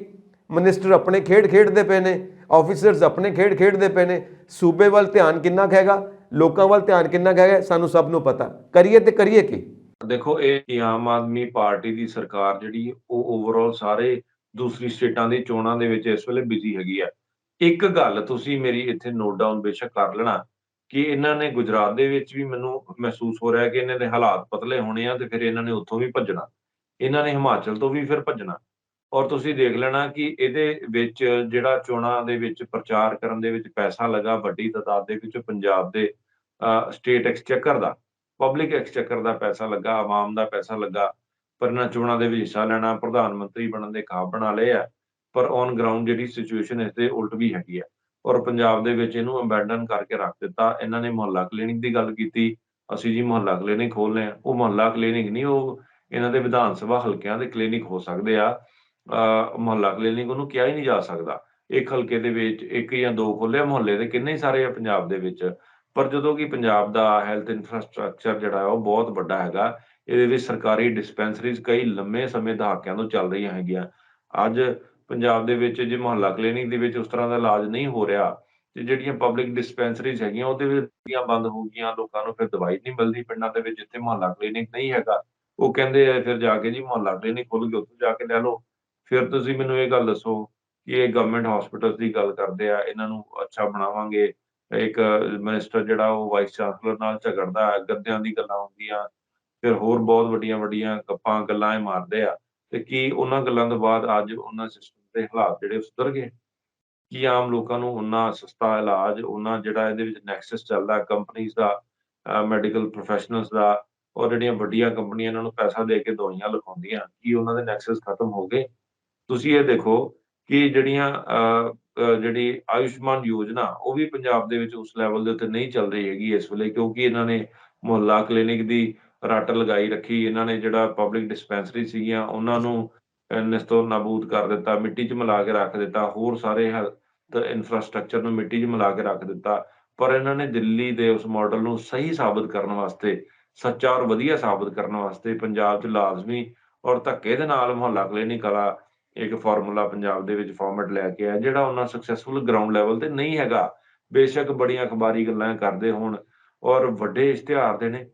ਮਿਨਿਸਟਰ ਆਪਣੇ ਖੇਡ ਖੇਡਦੇ ਪਏ ਨੇ, ਆਫੀਸਰਸ ਆਪਣੇ ਖੇਡ ਖੇਡਦੇ ਪਏ ਨੇ। ਸੂਬੇ ਵੱਲ ਧਿਆਨ ਕਿੰਨਾ ਕੁ ਹੈਗਾ, ਲੋਕਾਂ ਵੱਲ ਧਿਆਨ ਕਿੰਨਾ ਕੁ ਹੈਗਾ, ਸਾਨੂੰ ਸਭ ਨੂੰ ਪਤਾ। ਕਰੀਏ ਤੇ ਕਰੀਏ ਕੀ? ਦੇਖੋ, ਇਹ ਆਮ ਆਦਮੀ ਪਾਰਟੀ ਦੀ ਸਰਕਾਰ ਜਿਹੜੀ ਉਹ ਓਵਰਆਲ ਸਾਰੇ ਦੂਸਰੀ ਸਟੇਟਾਂ ਦੀ ਚੋਣਾਂ ਦੇ ਵਿੱਚ ਇਸ ਵੇਲੇ ਬਿਜ਼ੀ ਹੈਗੀ ਆ। ਇੱਕ ਗੱਲ ਤੁਸੀਂ ਮੇਰੀ ਇੱਥੇ ਨੋਟ ਡਾਊਨ ਬੇਸ਼ੱਕ ਕਰ ਲੈਣਾ ਕਿ ਇਹਨਾਂ ਨੇ ਗੁਜਰਾਤ ਦੇ ਵਿੱਚ ਵੀ ਮੈਨੂੰ ਮਹਿਸੂਸ ਹੋ ਰਿਹਾ ਕਿ ਇਹਨਾਂ ਦੇ ਹਾਲਾਤ ਪਤਲੇ ਹੋਣੇ ਆ ਤੇ ਫਿਰ ਇਹਨਾਂ ਨੇ ਉੱਥੋਂ ਵੀ ਭੱਜਣਾ। ਇਹਨਾਂ ਨੇ ਹਿਮਾਚਲ ਤੋਂ ਵੀ ਫਿਰ ਭੱਜਣਾ। ਔਰ ਤੁਸੀਂ ਦੇਖ ਲੈਣਾ ਕਿ ਇਹਦੇ ਵਿੱਚ ਜਿਹੜਾ ਚੋਣਾਂ ਦੇ ਵਿੱਚ ਪ੍ਰਚਾਰ ਕਰਨ ਦੇ ਵਿੱਚ ਪੈਸਾ ਲੱਗਾ ਵੱਡੀ ਤਾਦਾਦ ਦੇ ਵਿੱਚ ਪੰਜਾਬ ਦੇ ਸਟੇਟ ਐਕਸਚੇਕਰ ਦਾ, ਪਬਲਿਕ ਐਕਸਚੇਕਰ ਦਾ ਪੈਸਾ ਲੱਗਾ, ਆਵਾਮ ਦਾ ਪੈਸਾ ਲੱਗਾ। ਪਰ ਇਹਨਾਂ ਚੋਣਾਂ ਦੇ ਵਿੱਚ ਹਿੱਸਾ ਲੈਣਾ, ਪ੍ਰਧਾਨ ਮੰਤਰੀ ਬਣਨ ਦੇ ਖ਼ਾਬ ਬਣਾ ਲਏ ਆ। ਪਰ ਔਨ ਗਰਾਊਂਡ ਜਿਹੜੀ ਸਿਚੁਏਸ਼ਨ ਇਸ ਦੇ ਉਲਟ ਵੀ ਹੈਗੀ ਆ। ਔਰ ਪੰਜਾਬ ਦੇ ਵਿੱਚ ਇਹਨੂੰ ਅਬੈਂਡਨ ਕਰਕੇ ਰੱਖ ਦਿੱਤਾ। ਇਹਨਾਂ ਨੇ ਮੁਹੱਲਾ ਕਲੀਨਿਕ ਦੀ ਗੱਲ ਕੀਤੀ, ਅਸੀਂ ਜੀ ਮੁਹੱਲਾ ਕਲੀਨਿਕ ਖੋਲ੍ਹਣੇ ਆ। ਉਹ ਮੁਹੱਲਾ ਕਲੀਨਿਕ ਨਹੀਂ, ਉਹ ਇਹਨਾਂ ਦੇ ਵਿਧਾਨ ਸਭਾ ਹਲਕਿਆਂ ਦੇ ਕਲੀਨਿਕ ਹੋ ਸਕਦੇ ਆ। ਮੁਹੱਲਾ ਕਲੀਨਿਕ ਉਹਨੂੰ ਕਿਹਾ ਹੀ ਨਹੀਂ ਜਾ ਸਕਦਾ। ਇੱਕ ਹਲਕੇ ਦੇ ਵਿੱਚ 1 ਜਾਂ 2 ਖੋਲ੍ਹੇ ਆ, ਮੁਹੱਲੇ ਦੇ ਕਿੰਨੇ ਸਾਰੇ ਆ ਪੰਜਾਬ ਦੇ ਵਿੱਚ। ਪਰ ਜਦੋਂ ਕਿ ਪੰਜਾਬ ਦਾ ਹੈਲਥ ਇਨਫਰਾਸਟਰਕਚਰ ਜਿਹੜਾ ਹੈ ਉਹ ਬਹੁਤ ਵੱਡਾ ਹੈਗਾ। ਇਹਦੇ ਵਿੱਚ ਸਰਕਾਰੀ ਡਿਸਪੈਂਸਰੀਜ਼ ਕਈ ਲੰਮੇ ਸਮੇਂ ਦਹਾਕਿਆਂ ਤੋਂ ਚੱਲ ਰਹੀਆਂ ਹੈਗੀਆਂ। ਅੱਜ ਪੰਜਾਬ ਦੇ ਵਿੱਚ ਜੇ ਮੁਹੱਲਾ ਕਲੀਨਿਕ ਦੇ ਵਿੱਚ ਉਸ ਤਰ੍ਹਾਂ ਦਾ ਇਲਾਜ ਨਹੀਂ ਹੋ ਰਿਹਾ ਤੇ ਜਿਹੜੀਆਂ ਪਬਲਿਕ ਡਿਸਪੈਂਸਰੀਜ਼ ਹੈਗੀਆਂ ਉਹਦੇ ਵਿੱਚ ਬੰਦ ਹੋ ਗਈਆਂ, ਲੋਕਾਂ ਨੂੰ ਫਿਰ ਦਵਾਈ ਨਹੀਂ ਮਿਲਦੀ। ਪਿੰਡਾਂ ਦੇ ਵਿੱਚ ਜਿੱਥੇ ਮੁਹੱਲਾ ਕਲੀਨਿਕ ਨਹੀਂ ਹੈਗਾ, ਉਹ ਕਹਿੰਦੇ ਆ ਫਿਰ ਜਾ ਕੇ ਜੀ ਮੁਹੱਲਾ ਕਲੀਨਿਕ ਖੁੱਲ੍ਹ ਗਏ ਉੱਥੋਂ ਜਾ ਕੇ ਲੈ ਲਓ। ਫਿਰ ਤੁਸੀਂ ਮੈਨੂੰ ਇਹ ਗੱਲ ਦੱਸੋ ਕਿ ਇਹ ਗਵਰਨਮੈਂਟ ਹਾਸਪਿਟਲਸ ਦੀ ਗੱਲ ਕਰਦੇ ਆ, ਇਹਨਾਂ ਨੂੰ ਅੱਛਾ ਬਣਾਵਾਂਗੇ। ਇੱਕ ਮਿਨਿਸਟਰ ਜਿਹੜਾ ਉਹ ਵਾਈਸ ਚਾਂਸਲਰ ਨਾਲ ਝਗੜਦਾ ਹੈ, ਗੱਦਿਆਂ ਦੀ ਗੱਲਾਂ ਹੁੰਦੀਆਂ, ਫਿਰ ਹੋਰ ਬਹੁਤ ਵੱਡੀਆਂ-ਵੱਡੀਆਂ ਗੱਪਾਂ ਗੱਲਾਂ ਇਹ ਮਾਰਦੇ ਆ। ਤੇ ਕੀ ਉਹਨਾਂ ਗੱਲਾਂ ਤੋਂ ਬਾਅਦ ਅੱਜ ਉਹਨਾਂ ਸਿਸਟਮ ਦੇ ਹਾਲਾਤ ਜਿਹੜੇ ਸੁਧਰ ਗਏ? ਕੀ ਆਮ ਲੋਕਾਂ ਨੂੰ ਓਨਾ ਸਸਤਾ ਇਲਾਜ, ਓਨਾ ਜਿਹੜਾ ਇਹਦੇ ਵਿੱਚ ਨੈਕਸਸ ਚੱਲਦਾ ਕੰਪਨੀਜ਼ ਦਾ, ਮੈਡੀਕਲ ਪ੍ਰੋਫੈਸ਼ਨਲਜ਼ ਦਾ, ਔਰ ਜਿਹੜੀਆਂ ਵੱਡੀਆਂ ਕੰਪਨੀਆਂ ਇਹਨਾਂ ਨੂੰ ਪੈਸਾ ਦੇ ਕੇ ਦਵਾਈਆਂ ਲਿਖਵਾਉਂਦੀਆਂ, ਕੀ ਉਹਨਾਂ ਦੇ ਨੈਕਸਸ ਖਤਮ ਹੋ ਗਏ? ਤੁਸੀਂ ਇਹ ਦੇਖੋ ਕਿ ਜਿਹੜੀ ਆਯੁਸ਼ਮਾਨ ਯੋਜਨਾ ਉਹ ਵੀ ਪੰਜਾਬ ਦੇ ਵਿੱਚ ਉਸ ਲੈਵਲ ਦੇ ਉੱਤੇ ਨਹੀਂ ਚੱਲ ਰਹੀ ਹੈਗੀ ਇਸ ਵੇਲੇ, ਕਿਉਂਕਿ ਇਹਨਾਂ ਨੇ ਮੁਹੱਲਾ ਕਲੀਨਿਕ ਦੀ ਰੱਟ ਲਗਾਈ ਰੱਖੀ। ਇਹਨਾਂ ਨੇ ਜਿਹੜਾ ਪਬਲਿਕ ਡਿਸਪੈਂਸਰੀ ਸੀਗੀਆਂ ਉਹਨਾਂ ਨੂੰ ਨਿਸਤੋਂ ਨਾਬੂਦ ਕਰ ਦਿੱਤਾ, ਮਿੱਟੀ 'ਚ ਮਿਲਾ ਕੇ ਰੱਖ ਦਿੱਤਾ, ਹੋਰ ਸਾਰੇ ਹੈਲਥ ਇਨਫਰਾਸਟਰਕਚਰ ਨੂੰ ਮਿੱਟੀ 'ਚ ਮਿਲਾ ਕੇ ਰੱਖ ਦਿੱਤਾ। ਪਰ ਇਹਨਾਂ ਨੇ ਦਿੱਲੀ ਦੇ ਉਸ ਮਾਡਲ ਨੂੰ ਸਹੀ ਸਾਬਤ ਕਰਨ ਵਾਸਤੇ, ਸੱਚਾ ਔਰ ਵਧੀਆ ਸਾਬਤ ਕਰਨ ਵਾਸਤੇ ਪੰਜਾਬ 'ਚ ਲਾਜ਼ਮੀ ਔਰ ਧੱਕੇ ਦੇ ਨਾਲ ਮੁਹੱਲਾ ਕਲੀਨਿਕ ਵਾਲਾ ਇੱਕ ਫਾਰਮੂਲਾ ਪੰਜਾਬ ਦੇ ਵਿੱਚ ਫਾਰਮੈਟ ਲੈ ਕੇ ਆਇਆ, ਜਿਹੜਾ ਉਹਨਾਂ ਸਕਸੈਸਫੁਲ ਗਰਾਊਂਡ ਲੈਵਲ ਤੇ ਨਹੀਂ ਹੈਗਾ। ਬੇਸ਼ੱਕ ਬੜੀਆਂ ਅਖਬਾਰੀ ਗੱਲਾਂ ਕਰਦੇ ਹੋਣ ਔਰ ਵੱਡੇ ਇਸ਼ਤਿਹਾਰ ਦੇ ਨੇ।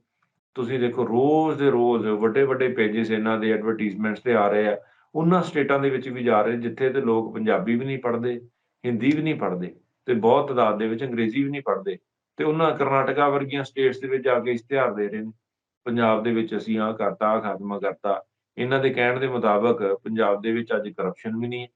ਤੁਸੀਂ ਦੇਖੋ ਰੋਜ਼ ਦੇ ਰੋਜ਼ ਵੱਡੇ-ਵੱਡੇ ਪੇਜਿਸ ਇਹਨਾਂ ਦੇ ਐਡਵਰਟਾਈਜ਼ਮੈਂਟਸ ਤੇ ਆ ਰਹੇ ਆ। ਉਹਨਾਂ ਸਟੇਟਾਂ ਦੇ ਵਿੱਚ ਵੀ ਜਾ ਰਹੇ ਜਿੱਥੇ ਤੇ ਲੋਕ ਪੰਜਾਬੀ ਵੀ ਨਹੀਂ ਪੜ੍ਹਦੇ, ਹਿੰਦੀ ਵੀ ਨਹੀਂ ਪੜ੍ਹਦੇ ਤੇ ਬਹੁਤ ਤਾਦਾਦ ਦੇ ਵਿੱਚ ਅੰਗਰੇਜ਼ੀ ਵੀ ਨਹੀਂ ਪੜ੍ਹਦੇ ਤੇ ਉਹਨਾਂ ਕਰਨਾਟਕਾ ਵਰਗੀਆਂ ਸਟੇਟਸ ਦੇ ਵਿੱਚ ਜਾ ਕੇ ਇਸ਼ਤਿਹਾਰ ਦੇ ਰਹੇ ਨੇ। ਪੰਜਾਬ ਦੇ ਵਿੱਚ ਅਸੀਂ ਆਹ ਕਰਤਾ, ਆਹ ਖਾਤਮਾ ਕਰਤਾ। ਇਹਨਾਂ ਦੇ ਕਹਿਣ ਦੇ ਮੁਤਾਬਕ ਪੰਜਾਬ ਦੇ ਵਿੱਚ ਅੱਜ ਕਰਪਸ਼ਨ ਵੀ ਨਹੀਂ ਹੈ।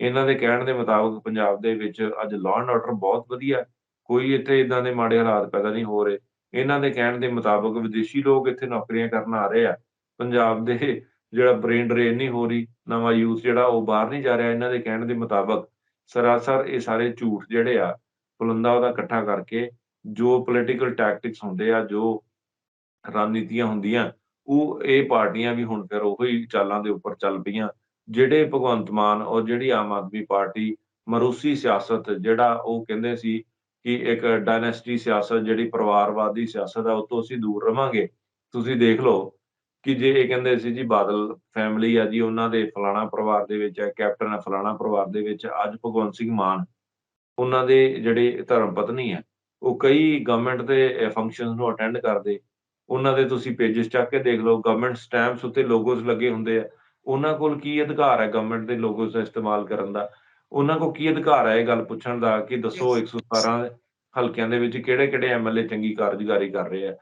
ਇਹਨਾਂ ਦੇ ਕਹਿਣ ਦੇ ਮੁਤਾਬਕ ਪੰਜਾਬ ਦੇ ਵਿੱਚ ਅੱਜ ਲਾਅ ਐਂਡ ਆਰਡਰ ਬਹੁਤ ਵਧੀਆ ਹੈ। ਕੋਈ ਇੱਥੇ ਏਦਾਂ ਦੇ ਮਾੜੇ ਹਾਲਾਤ ਪੈਦਾ ਨਹੀਂ ਹੋ ਰਹੇ। ਇਹਨਾਂ ਦੇ ਕਹਿਣ ਦੇ ਮੁਤਾਬਕ ਵਿਦੇਸ਼ੀ ਲੋਕ ਇੱਥੇ ਨੌਕਰੀਆਂ ਕਰਨ ਆ ਰਹੇ ਆ। ਪੰਜਾਬ ਦੇ ਜਿਹੜਾ ਬ੍ਰੇਨ ਡਰੇਨ ਨਹੀਂ ਹੋ ਰਹੀ, ਨਵਾਂ ਯੂਥ ਜਿਹੜਾ ਉਹ ਬਾਹਰ ਨਹੀਂ ਜਾ ਰਿਹਾ ਇਹਨਾਂ ਦੇ ਕਹਿਣ ਦੇ ਮੁਤਾਬਕ। ਸਰਾਸਰ ਇਹ ਸਾਰੇ ਝੂਠ ਜਿਹੜੇ ਆ, ਪੁਲੰਦਾ ਉਹਦਾ ਇਕੱਠਾ ਕਰਕੇ ਜੋ ਪੋਲੀਟੀਕਲ ਟੈਕਟਿਕਸ ਹੁੰਦੇ ਆ, ਜੋ ਰਣਨੀਤੀਆਂ ਹੁੰਦੀਆਂ, ਉਹ ਇਹ ਪਾਰਟੀਆਂ ਵੀ ਹੁਣ ਫਿਰ ਉਹੀ ਚਾਲਾਂ ਦੇ ਉੱਪਰ ਚੱਲ ਪਈਆਂ। ਜਿਹੜੇ ਭਗਵੰਤ ਮਾਨ ਔਰ ਜਿਹੜੀ ਆਮ ਆਦਮੀ ਪਾਰਟੀ ਮਰੂਸੀ ਸਿਆਸਤ ਜਿਹੜਾ ਉਹ ਕਹਿੰਦੇ ਸੀ ਕਿ ਇੱਕ ਡਾਇਨੈਸਟੀ ਸਿਆਸਤ ਜਿਹੜੀ ਪਰਿਵਾਰਵਾਦੀ ਸਿਆਸਤ ਆ ਉਹ ਤੋਂ ਅਸੀਂ ਦੂਰ ਰਵਾਂਗੇ। ਤੁਸੀਂ ਦੇਖ ਲਓ ਕਿ ਜੇ ਇਹ ਕਹਿੰਦੇ ਸੀ ਜੀ ਬਾਦਲ ਫੈਮਿਲੀ ਆ ਜੀ, ਉਹਨਾਂ ਦੇ ਫਲਾਣਾ ਪਰਿਵਾਰ ਦੇ ਵਿੱਚ ਹੈ, ਕੈਪਟਨ ਹੈ ਫਲਾਣਾ ਪਰਿਵਾਰ ਦੇ ਵਿੱਚ, ਅੱਜ ਭਗਵੰਤ ਸਿੰਘ ਮਾਨ ਉਹਨਾਂ ਦੇ ਜਿਹੜੇ ਧਰਮ ਪਤਨੀ ਹੈ, ਉਹ ਕਈ ਗਵਰਨਮੈਂਟ ਦੇ ਫੰਕਸ਼ਨਸ ਨੂੰ ਅਟੈਂਡ ਕਰਦੇ। ਉਹਨਾਂ ਦੇ ਤੁਸੀਂ ਪੇਜਿਸ ਚੱਕ ਕੇ ਦੇਖ ਲਓ, ਗਵਰਨਮੈਂਟ ਸਟੈਂਪਸ ਉੱਤੇ ਲੋਗੋਸ ਲੱਗੇ ਹੁੰਦੇ ਆ। ਉਹਨਾਂ ਕੋਲ ਕੀ ਅਧਿਕਾਰ ਹੈ ਗਵਰਨਮੈਂਟ ਦੇ ਲੋਗੋਸ ਦਾ ਇਸਤੇਮਾਲ ਕਰਨ ਦਾ? ਉਹਨਾਂ ਕੋਲ ਕੀ ਅਧਿਕਾਰ ਹੈ ਇਹ ਗੱਲ ਪੁੱਛਣ ਦਾ ਕਿ ਦੱਸੋ 117 ਹਲਕਿਆਂ ਦੇ ਵਿੱਚ ਕਿਹੜੇ-ਕਿਹੜੇ ਐਮਐਲਏ ਚੰਗੀ ਕਾਰਜਕਾਰੀ ਕਰ ਰਹੇ ਆ?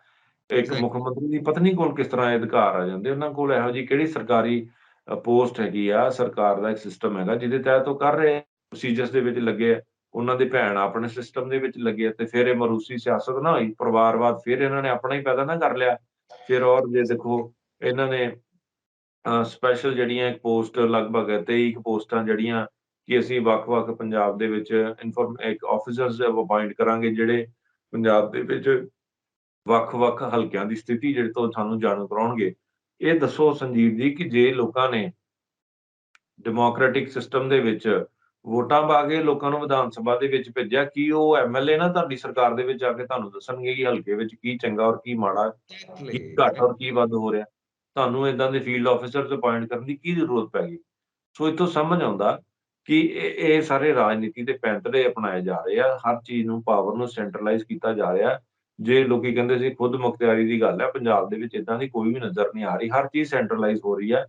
ਇੱਕ ਮੁੱਖ ਮੰਤਰੀ ਦੀ ਪਤਨੀ ਕੋਲ ਕਿਸ ਤਰ੍ਹਾਂ ਇਹ ਅਧਿਕਾਰ ਆ ਜਾਂਦੇ? ਉਹਨਾਂ ਕੋਲ ਇਹੋ ਜਿਹੀ ਕਿਹੜੀ ਸਰਕਾਰੀ ਪੋਸਟ ਹੈਗੀ ਆ, ਸਰਕਾਰ ਦਾ ਇੱਕ ਸਿਸਟਮ ਹੈਗਾ ਜਿਹਦੇ ਤਹਿਤ ਉਹ ਕਰ ਰਹੇ ਆ, ਪ੍ਰੋਸੀਜਰਸ ਦੇ ਵਿੱਚ ਲੱਗੇ ਆ। ਉਹਨਾਂ ਦੀ ਭੈਣ ਆਪਣੇ ਸਿਸਟਮ ਦੇ ਵਿੱਚ ਲੱਗੇ ਆ ਤੇ ਫਿਰ ਇਹ ਮਰੂਸੀ ਸਿਆਸਤ ਨਾ ਹੋਈ, ਪਰਿਵਾਰਵਾਦ ਫਿਰ ਇਹਨਾਂ ਨੇ ਆਪਣਾ ਹੀ ਪੈਦਾ ਨਾ ਕਰ ਲਿਆ। ਫਿਰ ਔਰ ਜੇ ਦੇਖੋ ਇਹਨਾਂ ਨੇ ਸਪੈਸ਼ਲ ਜਿਹੜੀਆਂ ਪੋਸਟ ਲਗਭਗ 23 ਪੋਸਟਾਂ ਜਿਹੜੀਆਂ ਕਿ ਅਸੀਂ ਵੱਖ-ਵੱਖ ਪੰਜਾਬ ਦੇ ਵਿੱਚ ਇੱਕ ਆਫੀਸਰਸ ਅਪਾਇੰਟ ਕਰਾਂਗੇ ਜਿਹੜੇ ਪੰਜਾਬ ਦੇ ਵਿੱਚ ਵੱਖ-ਵੱਖ ਹਲਕਿਆਂ ਦੀ ਸਥਿਤੀ ਜਿਹੜੇ ਤੋਂ ਸਾਨੂੰ ਜਾਣੂ ਕਰਾਉਣਗੇ। ਇਹ ਦੱਸੋ ਸੰਜੀਵ ਜੀ ਕਿ ਜੇ ਲੋਕਾਂ ਨੇ ਡੈਮੋਕ੍ਰੈਟਿਕ ਸਿਸਟਮ ਦੇ ਵਿੱਚ ਵੋਟਾਂ ਪਾ ਕੇ ਲੋਕਾਂ ਨੂੰ ਵਿਧਾਨ ਸਭਾ ਦੇ ਵਿੱਚ ਭੇਜਿਆ, ਕੀ ਉਹ ਐਮਐਲਏ ਨਾ ਤੁਹਾਡੀ ਸਰਕਾਰ ਦੇ ਵਿੱਚ ਆ ਕੇ ਤੁਹਾਨੂੰ ਦੱਸਣਗੇ ਕਿ ਹਲਕੇ ਵਿੱਚ ਕੀ ਚੰਗਾ ਔਰ ਕੀ ਮਾੜਾ, ਕੀ ਘੱਟ ਔਰ ਕੀ ਵੱਧ ਹੋ ਰਿਹਾ? ਤੁਹਾਨੂੰ ਏਦਾਂ ਦੇ ਫੀਲਡ ਆਫੀਸਰਸ ਅਪਾਇੰਟ ਕਰਨ ਦੀ ਕੀ ਜ਼ਰੂਰਤ ਪੈ ਗਈ? ਸੋ ਇੱਥੋਂ ਸਮਝ ਆਉਂਦਾ ਕਿ ਇਹ ਸਾਰੇ ਰਾਜਨੀਤੀ ਦੇ ਪੈਂਤੜੇ ਅਪਣਾਏ ਜਾ ਰਹੇ ਆ। ਹਰ ਚੀਜ਼ ਨੂੰ ਪਾਵਰ ਨੂੰ ਸੈਂਟਰਲਾਈਜ਼ ਕੀਤਾ ਜਾ ਰਿਹਾ। ਜੇ ਲੋਕੀ ਕਹਿੰਦੇ ਸੀ ਖੁਦ ਮੁਖਤਿਆਰੀ ਦੀ ਗੱਲ ਹੈ, ਪੰਜਾਬ ਦੇ ਵਿੱਚ ਏਦਾਂ ਦੀ ਕੋਈ ਵੀ ਨਜ਼ਰ ਨਹੀਂ ਆ ਰਹੀ। ਹਰ ਚੀਜ਼ ਸੈਂਟਰਲਾਈਜ਼ ਹੋ ਰਹੀ ਹੈ।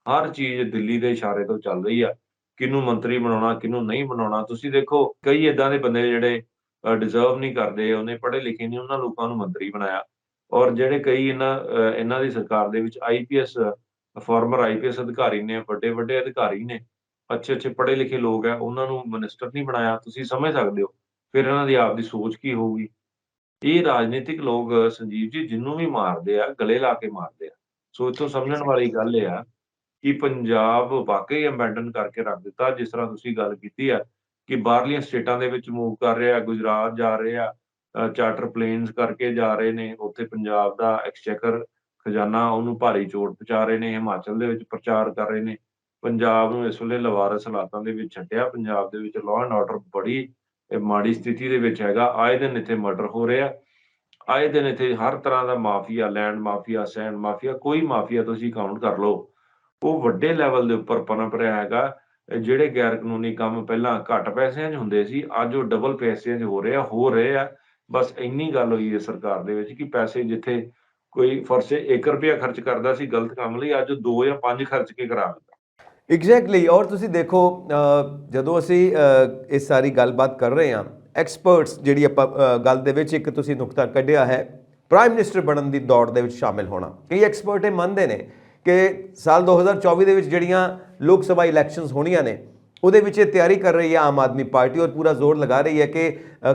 ਹਰ ਚੀਜ਼ ਦਿੱਲੀ ਦੇ ਇਸ਼ਾਰੇ ਤੋਂ ਚੱਲ ਰਹੀ ਆ। ਕਿਹਨੂੰ ਮੰਤਰੀ ਬਣਾਉਣਾ, ਕਿਹਨੂੰ ਨਹੀਂ ਬਣਾਉਣਾ। ਤੁਸੀਂ ਦੇਖੋ ਕਈ ਏਦਾਂ ਦੇ ਬੰਦੇ ਜਿਹੜੇ ਡਿਜ਼ਰਵ ਨਹੀਂ ਕਰਦੇ, ਉਹਨੇ ਪੜ੍ਹੇ ਲਿਖੇ ਨਹੀਂ, ਉਹਨਾਂ ਲੋਕਾਂ ਨੂੰ ਮੰਤਰੀ ਬਣਾਇਆ। ਔਰ ਜਿਹੜੇ ਕਈ ਇਹਨਾਂ ਦੀ ਸਰਕਾਰ ਦੇ ਵਿੱਚ ਆਈਪੀਐਸ ਫਾਰਮਰ ਆਈਪੀਐਸ ਅਧਿਕਾਰੀ ਨੇ, ਵੱਡੇ-ਵੱਡੇ ਅਧਿਕਾਰੀ ਨੇ, ਅੱਛੇ-ਅੱਛੇ ਪੜ੍ਹੇ ਲਿਖੇ ਲੋਕ ਆ, ਉਹਨਾਂ ਨੂੰ ਮਿਨਿਸਟਰ ਨਹੀਂ ਬਣਾਇਆ। ਤੁਸੀਂ ਸਮਝ ਸਕਦੇ ਹੋ ਫਿਰ ਇਹਨਾਂ ਦੀ ਆਪ ਦੀ ਸੋਚ ਕੀ ਹੋਊਗੀ। ਇਹ ਰਾਜਨੀਤਿਕ ਲੋਕ ਸੰਜੀਵ ਜੀ ਜਿਹਨੂੰ ਵੀ ਮਾਰਦੇ ਆ, ਗਲੇ ਲਾ ਕੇ ਮਾਰਦੇ ਆ। ਸੋ ਇੱਥੋਂ ਸਮਝਣ ਵਾਲੀ ਗੱਲ ਇਹ ਆ ਕਿ ਪੰਜਾਬ ਵਾਕਈ ਅਬੈਂਡਨ ਕਰਕੇ ਰੱਖ ਦਿੱਤਾ। ਜਿਸ ਤਰ੍ਹਾਂ ਤੁਸੀਂ ਗੱਲ ਕੀਤੀ ਆ ਕਿ ਬਾਹਰਲੀਆਂ ਸਟੇਟਾਂ ਦੇ ਵਿੱਚ ਮੂਵ ਕਰ ਰਹੇ ਆ, ਗੁਜਰਾਤ ਜਾ ਰਹੇ ਆ, ਚਾਰਟਰ ਪਲੇਨਸ ਕਰਕੇ ਜਾ ਰਹੇ ਨੇ। ਉੱਥੇ ਪੰਜਾਬ ਦਾ ਐਕਸਚੇਕਰ ਖਜ਼ਾਨਾ ਉਹਨੂੰ ਭਾਰੀ ਚੋਟ ਪਹੁੰਚਾ ਰਹੇ ਨੇ। ਹਿਮਾਚਲ ਦੇ ਵਿੱਚ ਪ੍ਰਚਾਰ ਕਰ ਰਹੇ ਨੇ। ਪੰਜਾਬ ਨੂੰ ਇਸ ਵੇਲੇ ਲਵਾਰਸ ਹਾਲਾਤਾਂ ਦੇ ਵਿੱਚ ਛੱਡਿਆ। ਪੰਜਾਬ ਦੇ ਵਿੱਚ ਲਾਅ ਐਂਡ ਆਰਡਰ ਬੜੀ ਮਾੜੀ ਸਥਿਤੀ ਦੇ ਵਿੱਚ ਹੈਗਾ। ਆਏ ਦਿਨ ਇੱਥੇ ਮਰਡਰ ਹੋ ਰਹੇ ਆ। ਆਏ ਦਿਨ ਇੱਥੇ ਹਰ ਤਰ੍ਹਾਂ ਦਾ mafia, land mafia, sand mafia, ਕੋਈ ਮਾਫੀਆ ਤੁਸੀਂ ਕਾਊਂਟ ਕਰ ਲਓ, ਉਹ ਵੱਡੇ ਲੈਵਲ ਦੇ ਉੱਪਰ ਪਨਪ ਰਿਹਾ ਹੈਗਾ। ਜਿਹੜੇ ਗੈਰ ਕਾਨੂੰਨੀ ਕੰਮ ਪਹਿਲਾਂ ਘੱਟ ਪੈਸਿਆਂ 'ਚ ਹੁੰਦੇ ਸੀ, ਅੱਜ ਉਹ ਡਬਲ ਪੈਸਿਆਂ 'ਚ ਹੋ ਰਹੇ ਆ। ਬਸ ਇੰਨੀ ਗੱਲ ਹੋਈ ਹੈ ਸਰਕਾਰ ਦੇ ਵਿੱਚ ਕਿ ਪੈਸੇ ਜਿੱਥੇ ਕੋਈ ਫਰਸੇ ₹1 ਖਰਚ ਕਰਦਾ ਸੀ ਗਲਤ ਕੰਮ ਲਈ, ਅੱਜ 2 ਜਾਂ 5 ਖਰਚ ਕੇ ਕਰਾ ਦਿੰਦਾ। ਐਗਜ਼ੈਕਟਲੀ। ਔਰ ਤੁਸੀਂ ਦੇਖੋ ਜਦੋਂ ਅਸੀਂ ਇਹ ਸਾਰੀ ਗੱਲਬਾਤ ਕਰ ਰਹੇ ਹਾਂ, ਐਕਸਪਰਟਸ ਜਿਹੜੀ ਆਪਾਂ ਗੱਲ ਦੇ ਵਿੱਚ ਇੱਕ ਤੁਸੀਂ ਨੁਕਤਾ ਕੱਢਿਆ ਹੈ, ਪ੍ਰਾਈਮ ਮਿਨਿਸਟਰ ਬਣਨ ਦੀ ਦੌੜ ਦੇ ਵਿੱਚ ਸ਼ਾਮਿਲ ਹੋਣਾ। ਕਈ ਐਕਸਪਰਟ ਇਹ ਮੰਨਦੇ ਨੇ ਕਿ ਸਾਲ 2024 ਦੇ ਵਿੱਚ ਜਿਹੜੀਆਂ ਲੋਕ ਸਭਾ ਇਲੈਕਸ਼ਨਸ ਹੋਣੀਆਂ ਨੇ, ਉਹਦੇ ਵਿੱਚ ਇਹ ਤਿਆਰੀ ਕਰ ਰਹੀ ਹੈ ਆਮ ਆਦਮੀ ਪਾਰਟੀ ਔਰ ਪੂਰਾ ਜ਼ੋਰ ਲਗਾ ਰਹੀ ਹੈ ਕਿ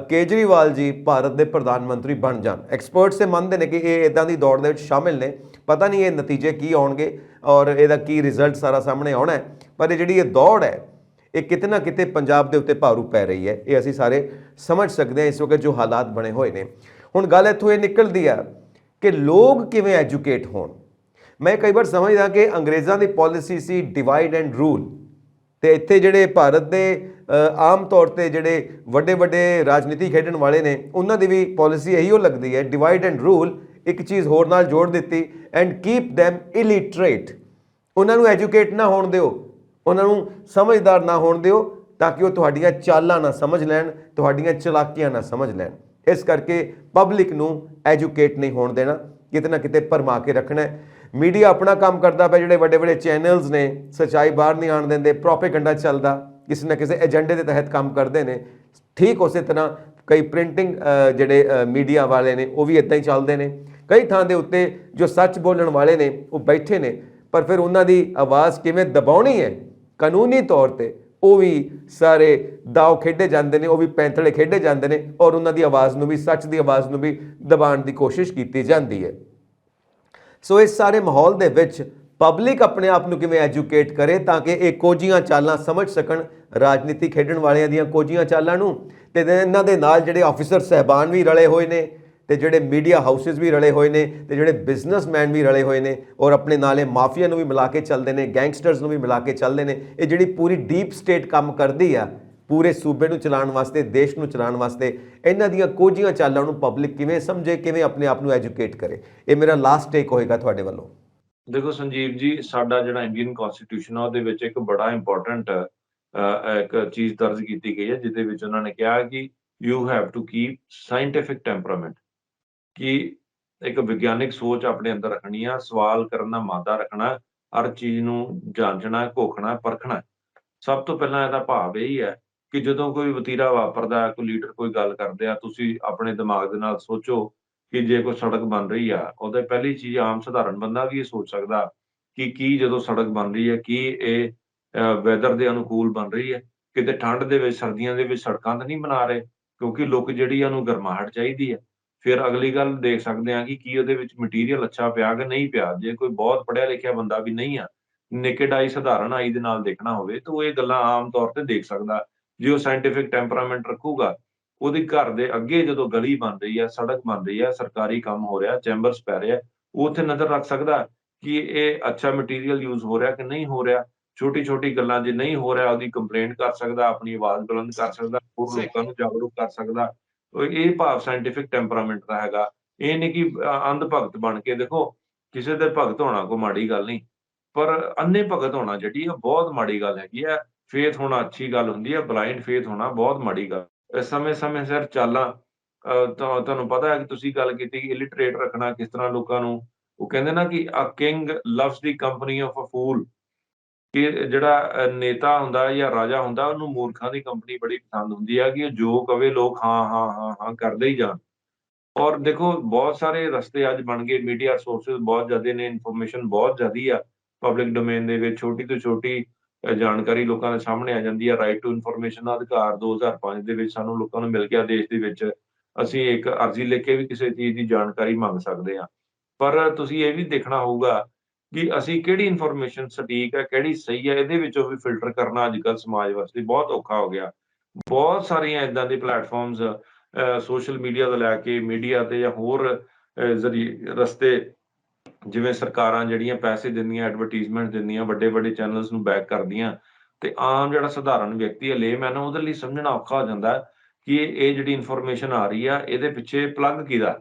ਕੇਜਰੀਵਾਲ ਜੀ ਭਾਰਤ ਦੇ ਪ੍ਰਧਾਨ ਮੰਤਰੀ ਬਣ ਜਾਣ। ਐਕਸਪਰਟਸ ਇਹ ਮੰਨਦੇ ਨੇ ਕਿ ਇਹ ਇੱਦਾਂ ਦੀ ਦੌੜ ਦੇ ਵਿੱਚ ਸ਼ਾਮਿਲ ਨੇ। ਪਤਾ ਨਹੀਂ ਇਹ ਨਤੀਜੇ ਕੀ ਆਉਣਗੇ ਔਰ ਇਹਦਾ ਕੀ ਰਿਜ਼ਲਟ ਸਾਰਾ ਸਾਹਮਣੇ ਆਉਣਾ ਹੈ, ਪਰ ਇਹ ਜਿਹੜੀ ਇਹ ਦੌੜ ਹੈ ਇਹ ਕਿਤੇ ਨਾ ਕਿਤੇ ਪੰਜਾਬ ਦੇ ਉੱਤੇ ਭਾਰੂ ਪੈ ਰਹੀ ਹੈ। ਇਹ ਅਸੀਂ ਸਾਰੇ ਸਮਝ ਸਕਦੇ ਹਾਂ ਇਸ ਵਕਤ ਜੋ ਹਾਲਾਤ ਬਣੇ ਹੋਏ ਨੇ। ਹੁਣ ਗੱਲ ਇੱਥੋਂ ਇਹ ਨਿਕਲਦੀ ਆ ਕਿ ਲੋਕ ਕਿਵੇਂ ਐਜੂਕੇਟ ਹੋਣ। ਮੈਂ ਕਈ ਵਾਰ ਸਮਝਦਾ ਕਿ ਅੰਗਰੇਜ਼ਾਂ ਦੀ policy C divide and rule, ਤੇ ਇੱਥੇ ਜਿਹੜੇ ਭਾਰਤ ਦੇ ਆਮ ਤੌਰ ਤੇ ਜਿਹੜੇ ਵੱਡੇ ਰਾਜਨੀਤੀ ਖੇਡਣ ਵਾਲੇ ਨੇ, ਉਹਨਾਂ ਦੀ ਵੀ ਪਾਲਿਸੀ ਇਹੀ ਲੱਗਦੀ ਹੈ, ਡਿਵਾਈਡ ਐਂਡ ਰੂਲ। ਇੱਕ ਚੀਜ਼ ਹੋਰ ਨਾਲ ਜੋੜ ਦਿੱਤੀ, ਐਂਡ ਕੀਪ them illiterate, ਉਹਨਾਂ ਨੂੰ ਐਜੂਕੇਟ ਨਾ ਹੋਣ ਦਿਓ, ਉਹਨਾਂ ਨੂੰ ਸਮਝਦਾਰ ਨਾ ਹੋਣ ਦਿਓ, ਤਾਂ ਕਿ ਉਹ ਤੁਹਾਡੀਆਂ ਚਾਲਾਂ ਨਾ ਸਮਝ ਲੈਣ, ਤੁਹਾਡੀਆਂ ਚਲਾਕੀਆਂ ਨਾ ਸਮਝ ਲੈਣ। ਇਸ ਕਰਕੇ ਪਬਲਿਕ ਨੂੰ ਐਜੂਕੇਟ ਨਹੀਂ ਹੋਣ ਦੇਣਾ, ਕਿਤੇ ਨਾ ਕਿਤੇ ਭਰਮਾ ਕੇ ਰੱਖਣਾ ਹੈ। ਮੀਡੀਆ ਆਪਣਾ ਕੰਮ ਕਰਦਾ ਪਿਆ, ਜਿਹੜੇ ਵੱਡੇ ਵੱਡੇ ਚੈਨਲਸ ਨੇ ਸੱਚਾਈ ਬਾਹਰ ਨਹੀਂ ਆਉਣ ਦਿੰਦੇ, ਪ੍ਰੋਪੇਗੈਂਡਾ ਚੱਲਦਾ, ਕਿਸੇ ਨਾ ਕਿਸੇ ਏਜੰਡੇ ਦੇ ਤਹਿਤ ਕੰਮ ਕਰਦੇ ਨੇ। ਠੀਕ ਉਸੇ ਤਰ੍ਹਾਂ ਕਈ ਪ੍ਰਿੰਟਿੰਗ ਜਿਹੜੇ ਮੀਡੀਆ ਵਾਲੇ ਨੇ ਉਹ ਵੀ ਇਦਾਂ ਹੀ ਚੱਲਦੇ ਨੇ। ਕਈ ਥਾਂ ਦੇ ਉੱਤੇ ਜੋ ਸੱਚ ਬੋਲਣ ਵਾਲੇ ਨੇ ਉਹ ਬੈਠੇ ਨੇ, ਪਰ ਫਿਰ ਉਹਨਾਂ ਦੀ ਆਵਾਜ਼ ਕਿਵੇਂ ਦਬਾਉਣੀ ਹੈ ਕਾਨੂੰਨੀ ਤੌਰ ਤੇ, ਉਹ ਵੀ ਸਾਰੇ ਦਾਅ ਖੇਡੇ ਜਾਂਦੇ ਨੇ, ਉਹ ਵੀ ਪੈਂਤੜੇ ਖੇਡੇ ਜਾਂਦੇ ਨੇ, ਔਰ ਉਹਨਾਂ ਦੀ ਆਵਾਜ਼ ਨੂੰ ਵੀ, ਸੱਚ ਦੀ ਆਵਾਜ਼ ਨੂੰ ਵੀ ਦਬਾਉਣ ਦੀ ਕੋਸ਼ਿਸ਼ ਕੀਤੀ ਜਾਂਦੀ ਹੈ। ਸੋ ਇਸ ਸਾਰੇ ਮਾਹੌਲ ਦੇ ਵਿੱਚ ਪਬਲਿਕ ਆਪਣੇ ਆਪ ਨੂੰ ਕਿਵੇਂ ਐਜੂਕੇਟ ਕਰੇ ਤਾਂ ਕਿ ਇਹ ਕੋਝੀਆਂ ਚਾਲਾਂ ਸਮਝ ਸਕਣ, ਰਾਜਨੀਤੀ ਖੇਡਣ ਵਾਲਿਆਂ ਦੀਆਂ ਕੋਝੀਆਂ ਚਾਲਾਂ ਨੂੰ। ਤੇ ਇਹਨਾਂ ਦੇ ਨਾਲ ਜਿਹੜੇ ਆਫੀਸਰ ਸਹਿਬਾਨ ਵੀ ਰਲੇ ਹੋਏ ਨੇ, ਤੇ ਜਿਹੜੇ ਮੀਡੀਆ ਹਾਊਸਿਸ ਵੀ ਰਲੇ ਹੋਏ ਨੇ, ਤੇ ਜਿਹੜੇ ਬਿਜ਼ਨਸਮੈਨ ਵੀ ਰਲੇ ਹੋਏ ਨੇ, ਔਰ ਆਪਣੇ ਨਾਲੇ ਮਾਫੀਆ ਨੂੰ ਵੀ ਮਿਲਾ ਕੇ ਚੱਲਦੇ ਨੇ, ਗੈਂਗਸਟਰਸ ਨੂੰ ਵੀ ਮਿਲਾ ਕੇ ਚੱਲਦੇ ਨੇ। ਇਹ ਜਿਹੜੀ ਪੂਰੀ ਡੀਪ ਸਟੇਟ ਕੰਮ ਕਰਦੀ ਆ ਪੂਰੇ ਸੂਬੇ ਨੂੰ ਚਲਾਉਣ ਵਾਸਤੇ, ਦੇਸ਼ ਨੂੰ ਚਲਾਉਣ ਵਾਸਤੇ, ਇਹਨਾਂ ਦੀਆਂ ਕੋਝੀਆਂ ਚਾਲਾਂ ਨੂੰ ਪਬਲਿਕ ਕਿਵੇਂ ਸਮਝੇ, ਕਿਵੇਂ ਆਪਣੇ ਆਪ ਨੂੰ ਐਜੂਕੇਟ ਕਰੇ। ਇਹ ਮੇਰਾ ਲਾਸਟ ਟੇਕ ਹੋਏਗਾ ਤੁਹਾਡੇ ਵੱਲੋਂ। ਦੇਖੋ ਸੰਜੀਵ ਜੀ, ਸਾਡਾ ਜਿਹੜਾ ਇੰਡੀਅਨ ਕਨਸਟੀਟਿਊਸ਼ਨ ਆ ਉਹਦੇ ਵਿੱਚ ਇੱਕ ਬੜਾ ਇੰਪੋਰਟੈਂਟ ਇੱਕ ਚੀਜ਼ ਦਰਜ ਕੀਤੀ ਗਈ ਹੈ, ਜਿਹਦੇ ਵਿੱਚ ਉਹਨਾਂ ਨੇ ਕਿਹਾ ਕਿ you have to keep scientific temperament, ਕਿ ਇੱਕ ਵਿਗਿਆਨਿਕ ਸੋਚ ਆਪਣੇ ਅੰਦਰ ਰੱਖਣੀ ਆ, ਸਵਾਲ ਕਰਨ ਦਾ ਮਾਦਾ ਰੱਖਣਾ, ਹਰ ਚੀਜ਼ ਨੂੰ ਜਾਂਚਣਾ, ਘੋਖਣਾ, ਪਰਖਣਾ। ਸਭ ਤੋਂ ਪਹਿਲਾਂ ਇਹਦਾ ਭਾਵ ਇਹੀ ਹੈ ਕਿ ਜਦੋਂ ਕੋਈ ਵਤੀਰਾ ਵਾਪਰਦਾ, ਕੋਈ ਲੀਡਰ ਕੋਈ ਗੱਲ ਕਰਦੇ ਆ, ਤੁਸੀਂ ਆਪਣੇ ਦਿਮਾਗ ਦੇ ਨਾਲ ਸੋਚੋ ਕਿ ਜੇ ਕੋਈ ਸੜਕ ਬਣ ਰਹੀ ਆ, ਉਹਦੇ ਪਹਿਲੀ ਚੀਜ਼ ਆਮ ਸਧਾਰਨ ਬੰਦਾ ਵੀ ਇਹ ਸੋਚ ਸਕਦਾ ਕਿ ਕੀ ਜਦੋਂ ਸੜਕ ਬਣ ਰਹੀ ਹੈ, ਕੀ ਇਹ ਵੈਦਰ ਦੇ ਅਨੁਕੂਲ ਬਣ ਰਹੀ ਹੈ? ਕਿਤੇ ਠੰਡ ਦੇ ਵਿੱਚ, ਸਰਦੀਆਂ ਦੇ ਵਿੱਚ ਸੜਕਾਂ ਤਾਂ ਨਹੀਂ ਬਣਾ ਰਹੇ, ਕਿਉਂਕਿ ਲੋਕ ਜਿਹੜੀ ਉਹਨੂੰ ਗਰਮਾਹਟ ਚਾਹੀਦੀ ਹੈ। ਫਿਰ ਅਗਲੀ ਗੱਲ ਦੇਖ ਸਕਦੇ ਹਾਂ ਕਿ ਕੀ ਉਹਦੇ ਵਿੱਚ ਮਟੀਰੀਅਲ ਅੱਛਾ ਪਿਆ ਕਿ ਨਹੀਂ ਪਿਆ। ਜੇ ਕੋਈ ਬਹੁਤ ਪੜ੍ਹਿਆ ਲਿਖਿਆ ਬੰਦਾ ਵੀ ਨਹੀਂ ਆ, ਨੇਕਡ ਆਈ, ਸਧਾਰਨ ਆਈ ਦੇ ਨਾਲ ਦੇਖਣਾ ਹੋਵੇ, ਤਾਂ ਉਹ ਇਹ ਗੱਲਾਂ ਆਮ ਤੌਰ ਤੇ ਦੇਖ ਸਕਦਾ। ਜੇ ਉਹ ਸਾਇੰਟਿਫਿਕ ਟੈਂਪਰਾਮੈਂਟ ਰੱਖੂਗਾ, ਉਹਦੇ ਘਰ ਦੇ ਅੱਗੇ ਜਦੋਂ ਗਲੀ ਬਣ ਰਹੀ ਹੈ, ਸੜਕ ਬਣ ਰਹੀ ਹੈ, ਸਰਕਾਰੀ ਕੰਮ ਹੋ ਰਿਹਾ, ਚੈਂਬਰਸ ਪੈ ਰਿਹਾ, ਉਹ ਉੱਥੇ ਨਜ਼ਰ ਰੱਖ ਸਕਦਾ ਕਿ ਇਹ ਅੱਛਾ ਮਟੀਰੀਅਲ ਯੂਜ਼ ਹੋ ਰਿਹਾ ਕਿ ਨਹੀਂ ਹੋ ਰਿਹਾ। ਛੋਟੀ-ਛੋਟੀ ਗੱਲਾਂ ਜੇ ਨਹੀਂ ਹੋ ਰਿਹਾ, ਉਹਦੀ ਕੰਪਲੇਂਟ ਕਰ ਸਕਦਾ, ਆਪਣੀ ਆਵਾਜ਼ ਬੁਲੰਦ ਕਰ ਸਕਦਾ, ਹੋਰ ਲੋਕਾਂ ਨੂੰ ਜਾਗਰੂਕ ਕਰ ਸਕਦਾ। ਇਹ ਭਾਵ ਸਾਇੰਟਿਫਿਕ ਟੈਂਪਰਾਮੈਂਟ ਦਾ ਹੈਗਾ। ਇਹ ਨਹੀਂ ਕਿ ਅੰਧ ਭਗਤ ਬਣ ਕੇ, ਦੇਖੋ ਕਿਸੇ ਦੇ ਭਗਤ ਹੋਣਾ ਕੋਈ ਮਾੜੀ ਗੱਲ ਨਹੀਂ, ਪਰ ਅੰਨੇ ਭਗਤ ਹੋਣਾ ਜਿਹੜੀ ਆ ਬਹੁਤ ਮਾੜੀ ਗੱਲ ਹੈਗੀ ਆ। ਫੇਥ ਹੋਣਾ ਅੱਛੀ ਗੱਲ ਹੁੰਦੀ ਹੈ, ਬਲਾਈਂਡ ਫੇਥ ਹੋਣਾ ਬਹੁਤ ਮਾੜੀ ਗੱਲ। ਸਮੇਂ-ਸਮੇਂ ਸਿਰ ਚਾਲਾਂ, ਤੁਹਾਨੂੰ ਪਤਾ ਹੈ ਕਿ ਤੁਸੀਂ ਗੱਲ ਕੀਤੀ ਕਿ ਇਲਿਟਰੇਟ ਰੱਖਣਾ ਕਿਸ ਤਰ੍ਹਾਂ ਲੋਕਾਂ ਨੂੰ। ਉਹ ਕਹਿੰਦੇ ਨਾ ਕਿ ਅ king loves the company of a ਫੂਲ, ਕਿ ਜਿਹੜਾ ਨੇਤਾ ਹੁੰਦਾ ਜਾਂ ਰਾਜਾ ਹੁੰਦਾ, ਉਹਨੂੰ ਮੂਰਖਾਂ ਦੀ ਕੰਪਨੀ ਬੜੀ ਪਸੰਦ ਹੁੰਦੀ ਹੈ ਕਿ ਉਹ ਜੋ ਕਵੇ ਲੋਕ ਹਾਂ, ਹਾਂ, ਹਾਂ, ਹਾਂ ਕਰਦੇ ਹੀ ਜਾਣ। ਔਰ ਦੇਖੋ ਬਹੁਤ ਸਾਰੇ ਰਸਤੇ ਅੱਜ ਬਣ ਗਏ, ਮੀਡੀਆ ਰਿਸੋਰਸਿਸ ਬਹੁਤ ਜ਼ਿਆਦੇ ਨੇ, ਇਨਫੋਰਮੇਸ਼ਨ ਬਹੁਤ ਜ਼ਿਆਦੀ ਆ ਪਬਲਿਕ ਡੋਮੇਨ ਦੇ ਵਿੱਚ। ਛੋਟੀ ਤੋਂ ਛੋਟੀ ਜਾਣਕਾਰੀ ਲੋਕਾਂ ਦੇ ਸਾਹਮਣੇ ਆ ਜਾਂਦੀ ਹੈ। ਰਾਈਟ ਟੂ ਇਨਫੋਰਮੇਸ਼ਨ ਦਾ ਅਧਿਕਾਰ 2005 ਦੇ ਵਿੱਚ ਸਾਨੂੰ ਲੋਕਾਂ ਨੂੰ ਮਿਲ ਗਿਆ ਦੇਸ਼ ਦੇ ਵਿੱਚ। ਅਸੀਂ ਇੱਕ ਅਰਜ਼ੀ ਲਿਖ ਕੇ ਵੀ ਕਿਸੇ ਚੀਜ਼ ਦੀ ਜਾਣਕਾਰੀ ਮੰਗ ਸਕਦੇ ਹਾਂ। ਪਰ ਤੁਸੀਂ ਇਹ ਵੀ ਦੇਖਣਾ ਹੋਊਗਾ ਕਿ ਅਸੀਂ ਕਿਹੜੀ ਇਨਫੋਰਮੇਸ਼ਨ ਸਟੀਕ ਹੈ, ਕਿਹੜੀ ਸਹੀ ਹੈ, ਇਹਦੇ ਵਿੱਚੋਂ ਵੀ ਫਿਲਟਰ ਕਰਨਾ ਅੱਜ-ਕੱਲ੍ਹ ਸਮਾਜ ਵਾਸਤੇ ਬਹੁਤ ਔਖਾ ਹੋ ਗਿਆ। ਬਹੁਤ ਸਾਰੀਆਂ ਏਦਾਂ ਦੇ ਪਲੇਟਫਾਰਮਸ, ਸੋਸ਼ਲ ਮੀਡੀਆ ਤੋਂ ਲੈ ਕੇ ਮੀਡੀਆ ਤੇ ਜਾਂ ਹੋਰ ਰਸਤੇ, ਜਿਵੇਂ ਸਰਕਾਰਾਂ ਜਿਹੜੀਆਂ ਪੈਸੇ ਦਿੰਦੀਆਂ, ਐਡਵਰਟਾਈਜ਼ਮੈਂਟ ਦਿੰਦੀਆਂ, ਵੱਡੇ-ਵੱਡੇ ਚੈਨਲਸ ਨੂੰ ਬੈਕ ਕਰਦੀਆਂ, ਤੇ ਆਮ ਜਿਹੜਾ ਸਧਾਰਨ ਵਿਅਕਤੀ ਹੈ, ਲੇਮੈਨ, ਉਹਦੇ ਲਈ ਸਮਝਣਾ ਔਖਾ ਹੋ ਜਾਂਦਾ ਕਿ ਇਹ ਜਿਹੜੀ ਇਨਫੋਰਮੇਸ਼ਨ ਆ ਰਹੀ ਆ, ਇਹਦੇ ਪਿੱਛੇ ਪਲੱਗ ਕਿਹਦਾ?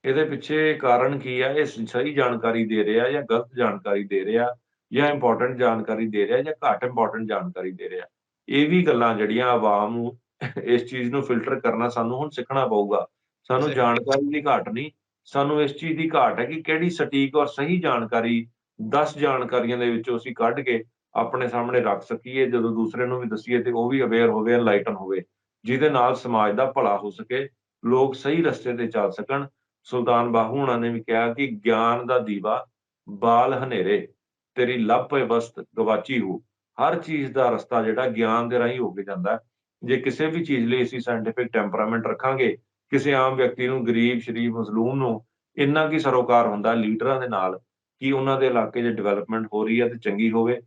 ਇਹਦੇ ਪਿੱਛੇ ਕਾਰਨ ਕੀ ਆ? ਇਹ ਸਹੀ ਜਾਣਕਾਰੀ ਦੇ ਰਿਹਾ ਜਾਂ ਗਲਤ ਜਾਣਕਾਰੀ ਦੇ ਰਿਹਾ, ਜਾਂ ਇੰਪੋਰਟੈਂਟ ਜਾਣਕਾਰੀ ਦੇ ਰਿਹਾ ਜਾਂ ਘੱਟ ਇੰਪੋਰਟੈਂਟ ਜਾਣਕਾਰੀ ਦੇ ਰਿਹਾ। ਇਹ ਵੀ ਗੱਲਾਂ ਜਿਹੜੀਆਂ ਆਵਾਮ ਨੂੰ ਇਸ ਚੀਜ਼ ਨੂੰ ਫਿਲਟਰ ਕਰਨਾ ਸਾਨੂੰ ਹੁਣ ਸਿੱਖਣਾ ਪਊਗਾ। ਸਾਨੂੰ ਜਾਣਕਾਰੀ ਦੀ ਘਾਟ ਨਹੀਂ, ਸਾਨੂੰ ਇਸ ਚੀਜ਼ ਦੀ ਘਾਟ ਹੈ ਕਿ ਕਿਹੜੀ ਸਟੀਕ ਔਰ ਸਹੀ ਜਾਣਕਾਰੀ 10 ਜਾਣਕਾਰੀਆਂ ਦੇ ਵਿੱਚੋਂ ਅਸੀਂ ਕੱਢ ਕੇ ਆਪਣੇ ਸਾਹਮਣੇ ਰੱਖ ਸਕੀਏ, ਜਦੋਂ ਦੂਸਰੇ ਨੂੰ ਵੀ ਦੱਸੀਏ ਤੇ ਉਹ ਵੀ ਅਵੇਅਰ ਹੋਵੇ, ਐਨਲਾਈਟਨ ਹੋਵੇ, ਜਿਹਦੇ ਨਾਲ ਸਮਾਜ ਦਾ ਭਲਾ ਹੋ ਸਕੇ, ਲੋਕ ਸਹੀ ਰਸਤੇ ਤੇ ਚੱਲ ਸਕਣ। ਸੁਲਤਾਨ ਬਾਹੂ ਹੋਣਾ ਨੇ ਵੀ ਕਿਹਾ ਕਿ ਗਿਆਨ ਦਾ ਦੀਵਾ ਬਾਲ ਹਨੇਰੇ, ਤੇਰੀ ਲੱਭ ਵਸਤ ਗਵਾਚੀ ਹੋ। ਹਰ ਚੀਜ਼ ਦਾ ਰਸਤਾ ਜਿਹੜਾ ਗਿਆਨ ਦੇ ਰਾਹੀਂ ਹੋ ਕੇ ਜਾਂਦਾ ਹੈ। ਜੇ ਕਿਸੇ ਵੀ ਚੀਜ਼ ਲਈ ਅਸੀਂ ਸਾਇੰਟਿਫਿਕ ਟੈਂਪਰਾਮੈਂਟ ਰੱਖਾਂਗੇ, ਕਿਸੇ ਆਮ ਵਿਅਕਤੀ ਨੂੰ, ਗਰੀਬ, ਸ਼ਰੀਫ, ਮਜ਼ਲੂਮ ਨੂੰ ਇੰਨਾ ਕੀ ਸਰੋਕਾਰ ਹੁੰਦਾ ਲੀਡਰਾਂ ਦੇ ਨਾਲ ਕਿ ਉਹਨਾਂ ਦੇ ਇਲਾਕੇ 'ਚ ਡਿਵੈਲਪਮੈਂਟ ਹੋ ਰਹੀ ਹੈ ਤੇ ਚੰਗੀ ਹੋਵੇ,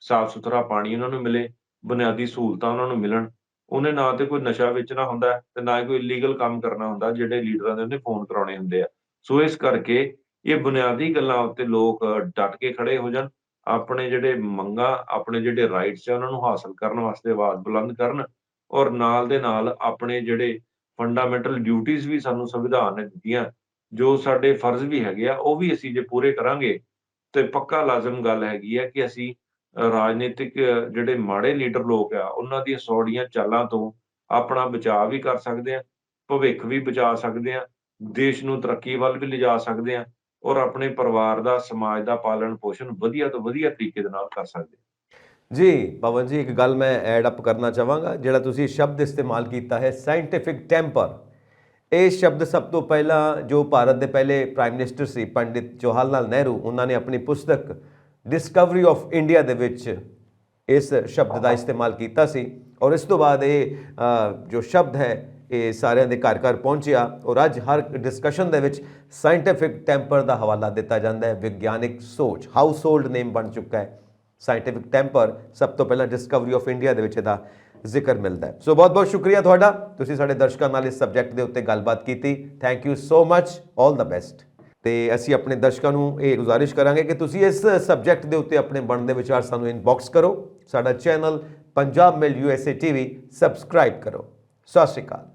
ਸਾਫ਼ ਸੁਥਰਾ ਪਾਣੀ ਉਹਨਾਂ ਨੂੰ ਮਿਲੇ, ਬੁਨਿਆਦੀ ਸਹੂਲਤਾਂ ਉਹਨਾਂ ਨੂੰ ਮਿਲਣ। ਉਹਨੇ ਨਾ ਤੇ ਕੋਈ ਨਸ਼ਾ ਵੇਚਣਾ ਹੁੰਦਾ ਤੇ ਨਾ ਹੀ ਕੋਈ ਇਲੀਗਲ ਕੰਮ ਕਰਨਾ ਹੁੰਦਾ, ਜਿਹੜੇ ਲੀਡਰਾਂ ਦੇ ਉਹਨੇ ਫੋਨ ਕਰਾਉਣੇ ਹੁੰਦੇ ਆ। ਸੋ ਇਸ ਕਰਕੇ ਇਹ ਬੁਨਿਆਦੀ ਗੱਲਾਂ ਉੱਤੇ ਲੋਕ ਡਟ ਕੇ ਖੜੇ ਹੋ ਜਾਣ, ਆਪਣੇ ਜਿਹੜੇ ਮੰਗਾਂ, ਆਪਣੇ ਜਿਹੜੇ ਰਾਈਟਸ ਆ, ਉਹਨਾਂ ਨੂੰ ਹਾਸਲ ਕਰਨ ਵਾਸਤੇ ਆਵਾਜ਼ ਬੁਲੰਦ ਕਰਨ, ਔਰ ਨਾਲ ਦੇ ਨਾਲ ਆਪਣੇ ਜਿਹੜੇ ਫੰਡਾਮੈਂਟਲ ਡਿਊਟੀਜ਼ ਵੀ ਸਾਨੂੰ ਸੰਵਿਧਾਨ ਨੇ ਦਿੱਤੀਆਂ, ਜੋ ਸਾਡੇ ਫਰਜ਼ ਵੀ ਹੈਗੇ ਆ, ਉਹ ਵੀ ਅਸੀਂ ਜੇ ਪੂਰੇ ਕਰਾਂਗੇ ਤੇ ਪੱਕਾ ਲਾਜ਼ਮ ਗੱਲ ਹੈਗੀ ਹੈ ਕਿ ਅਸੀਂ ਰਾਜਨੀਤਿਕ ਜਿਹੜੇ ਮਾੜੇ ਲੀਡਰ ਲੋਕ ਆ, ਉਹਨਾਂ ਦੀਆਂ ਸੌੜੀਆਂ ਚਾਲਾਂ ਤੋਂ ਆਪਣਾ ਬਚਾਅ ਵੀ ਕਰ ਸਕਦੇ ਹਾਂ, ਭਵਿੱਖ ਵੀ ਬਚਾ ਸਕਦੇ ਹਾਂ, ਦੇਸ਼ ਨੂੰ ਤਰੱਕੀ ਵੱਲ ਵੀ ਲਿਜਾ ਸਕਦੇ ਹਾਂ ਔਰ ਆਪਣੇ ਪਰਿਵਾਰ ਦਾ, ਸਮਾਜ ਦਾ ਪਾਲਣ-ਪੋਸ਼ਣ ਵਧੀਆ ਤੋਂ ਵਧੀਆ ਤਰੀਕੇ ਦੇ ਨਾਲ ਕਰ ਸਕਦੇ ਹਾਂ। ਜੀ ਪਵਨ ਜੀ, ਇੱਕ ਗੱਲ ਮੈਂ ਐਡ ਅਪ ਕਰਨਾ ਚਾਹਾਂਗਾ। ਜਿਹੜਾ ਤੁਸੀਂ ਸ਼ਬਦ ਇਸਤੇਮਾਲ ਕੀਤਾ ਹੈ ਸਾਇੰਟੀਫਿਕ ਟੈਂਪਰ, ਇਹ ਸ਼ਬਦ ਸਭ ਤੋਂ ਪਹਿਲਾਂ ਜੋ ਭਾਰਤ ਦੇ ਪਹਿਲੇ ਪ੍ਰਾਈਮ ਮਿਨਿਸਟਰ ਸੀ ਪੰਡਿਤ ਜਵਾਹਰ ਲਾਲ ਨਹਿਰੂ, ਉਹਨਾਂ ਨੇ ਆਪਣੀ ਪੁਸਤਕ ਡਿਸਕਵਰੀ ਆਫ ਇੰਡੀਆ ਦੇ ਵਿੱਚ ਇਸ ਸ਼ਬਦ ਦਾ ਇਸਤੇਮਾਲ ਕੀਤਾ ਸੀ ਔਰ ਇਸ ਤੋਂ ਬਾਅਦ ਇਹ ਜੋ ਸ਼ਬਦ ਹੈ ਇਹ ਸਾਰਿਆਂ ਦੇ ਘਰ ਘਰ ਪਹੁੰਚਿਆ ਔਰ ਅੱਜ ਹਰ ਡਿਸਕਸ਼ਨ ਦੇ ਵਿੱਚ ਸਾਇੰਟੀਫਿਕ ਟੈਂਪਰ ਦਾ ਹਵਾਲਾ ਦਿੱਤਾ ਜਾਂਦਾ ਹੈ। ਵਿਗਿਆਨਿਕ ਸੋਚ ਹਾਊਸ ਹੋਲਡ ਨੇਮ ਬਣ ਚੁੱਕਾ ਹੈ ਸਾਇੰਟੀਫਿਕ ਟੈਂਪਰ। ਸਭ ਤੋਂ ਪਹਿਲਾਂ ਡਿਸਕਵਰੀ ਆਫ ਇੰਡੀਆ ਦੇ ਵਿੱਚ ਇਹਦਾ ਜ਼ਿਕਰ ਮਿਲਦਾ ਹੈ। ਸੋ ਬਹੁਤ ਬਹੁਤ ਸ਼ੁਕਰੀਆ ਤੁਹਾਡਾ, ਤੁਸੀਂ ਸਾਡੇ ਦਰਸ਼ਕਾਂ ਨਾਲ ਇਸ ਸਬਜੈਕਟ ਦੇ ਉੱਤੇ ਗੱਲਬਾਤ ਕੀਤੀ। Thank you so much, all the best. ਤੇ ਅਸੀਂ ਆਪਣੇ ਦਰਸ਼ਕਾਂ ਨੂੰ ਇਹ ਗੁਜ਼ਾਰਿਸ਼ ਕਰਾਂਗੇ ਕਿ ਤੁਸੀਂ ਇਸ ਸਬਜੈਕਟ ਦੇ ਉੱਤੇ ਆਪਣੇ ਬਣਦੇ ਵਿਚਾਰ ਸਾਨੂੰ ਇਨਬਾਕਸ ਕਰੋ। ਸਾਡਾ ਚੈਨਲ ਪੰਜਾਬ ਮੇਲ USA TV ਸਬਸਕ੍ਰਾਈਬ ਕਰੋ। ਸਤਿ ਸ਼੍ਰੀ ਅਕਾਲ।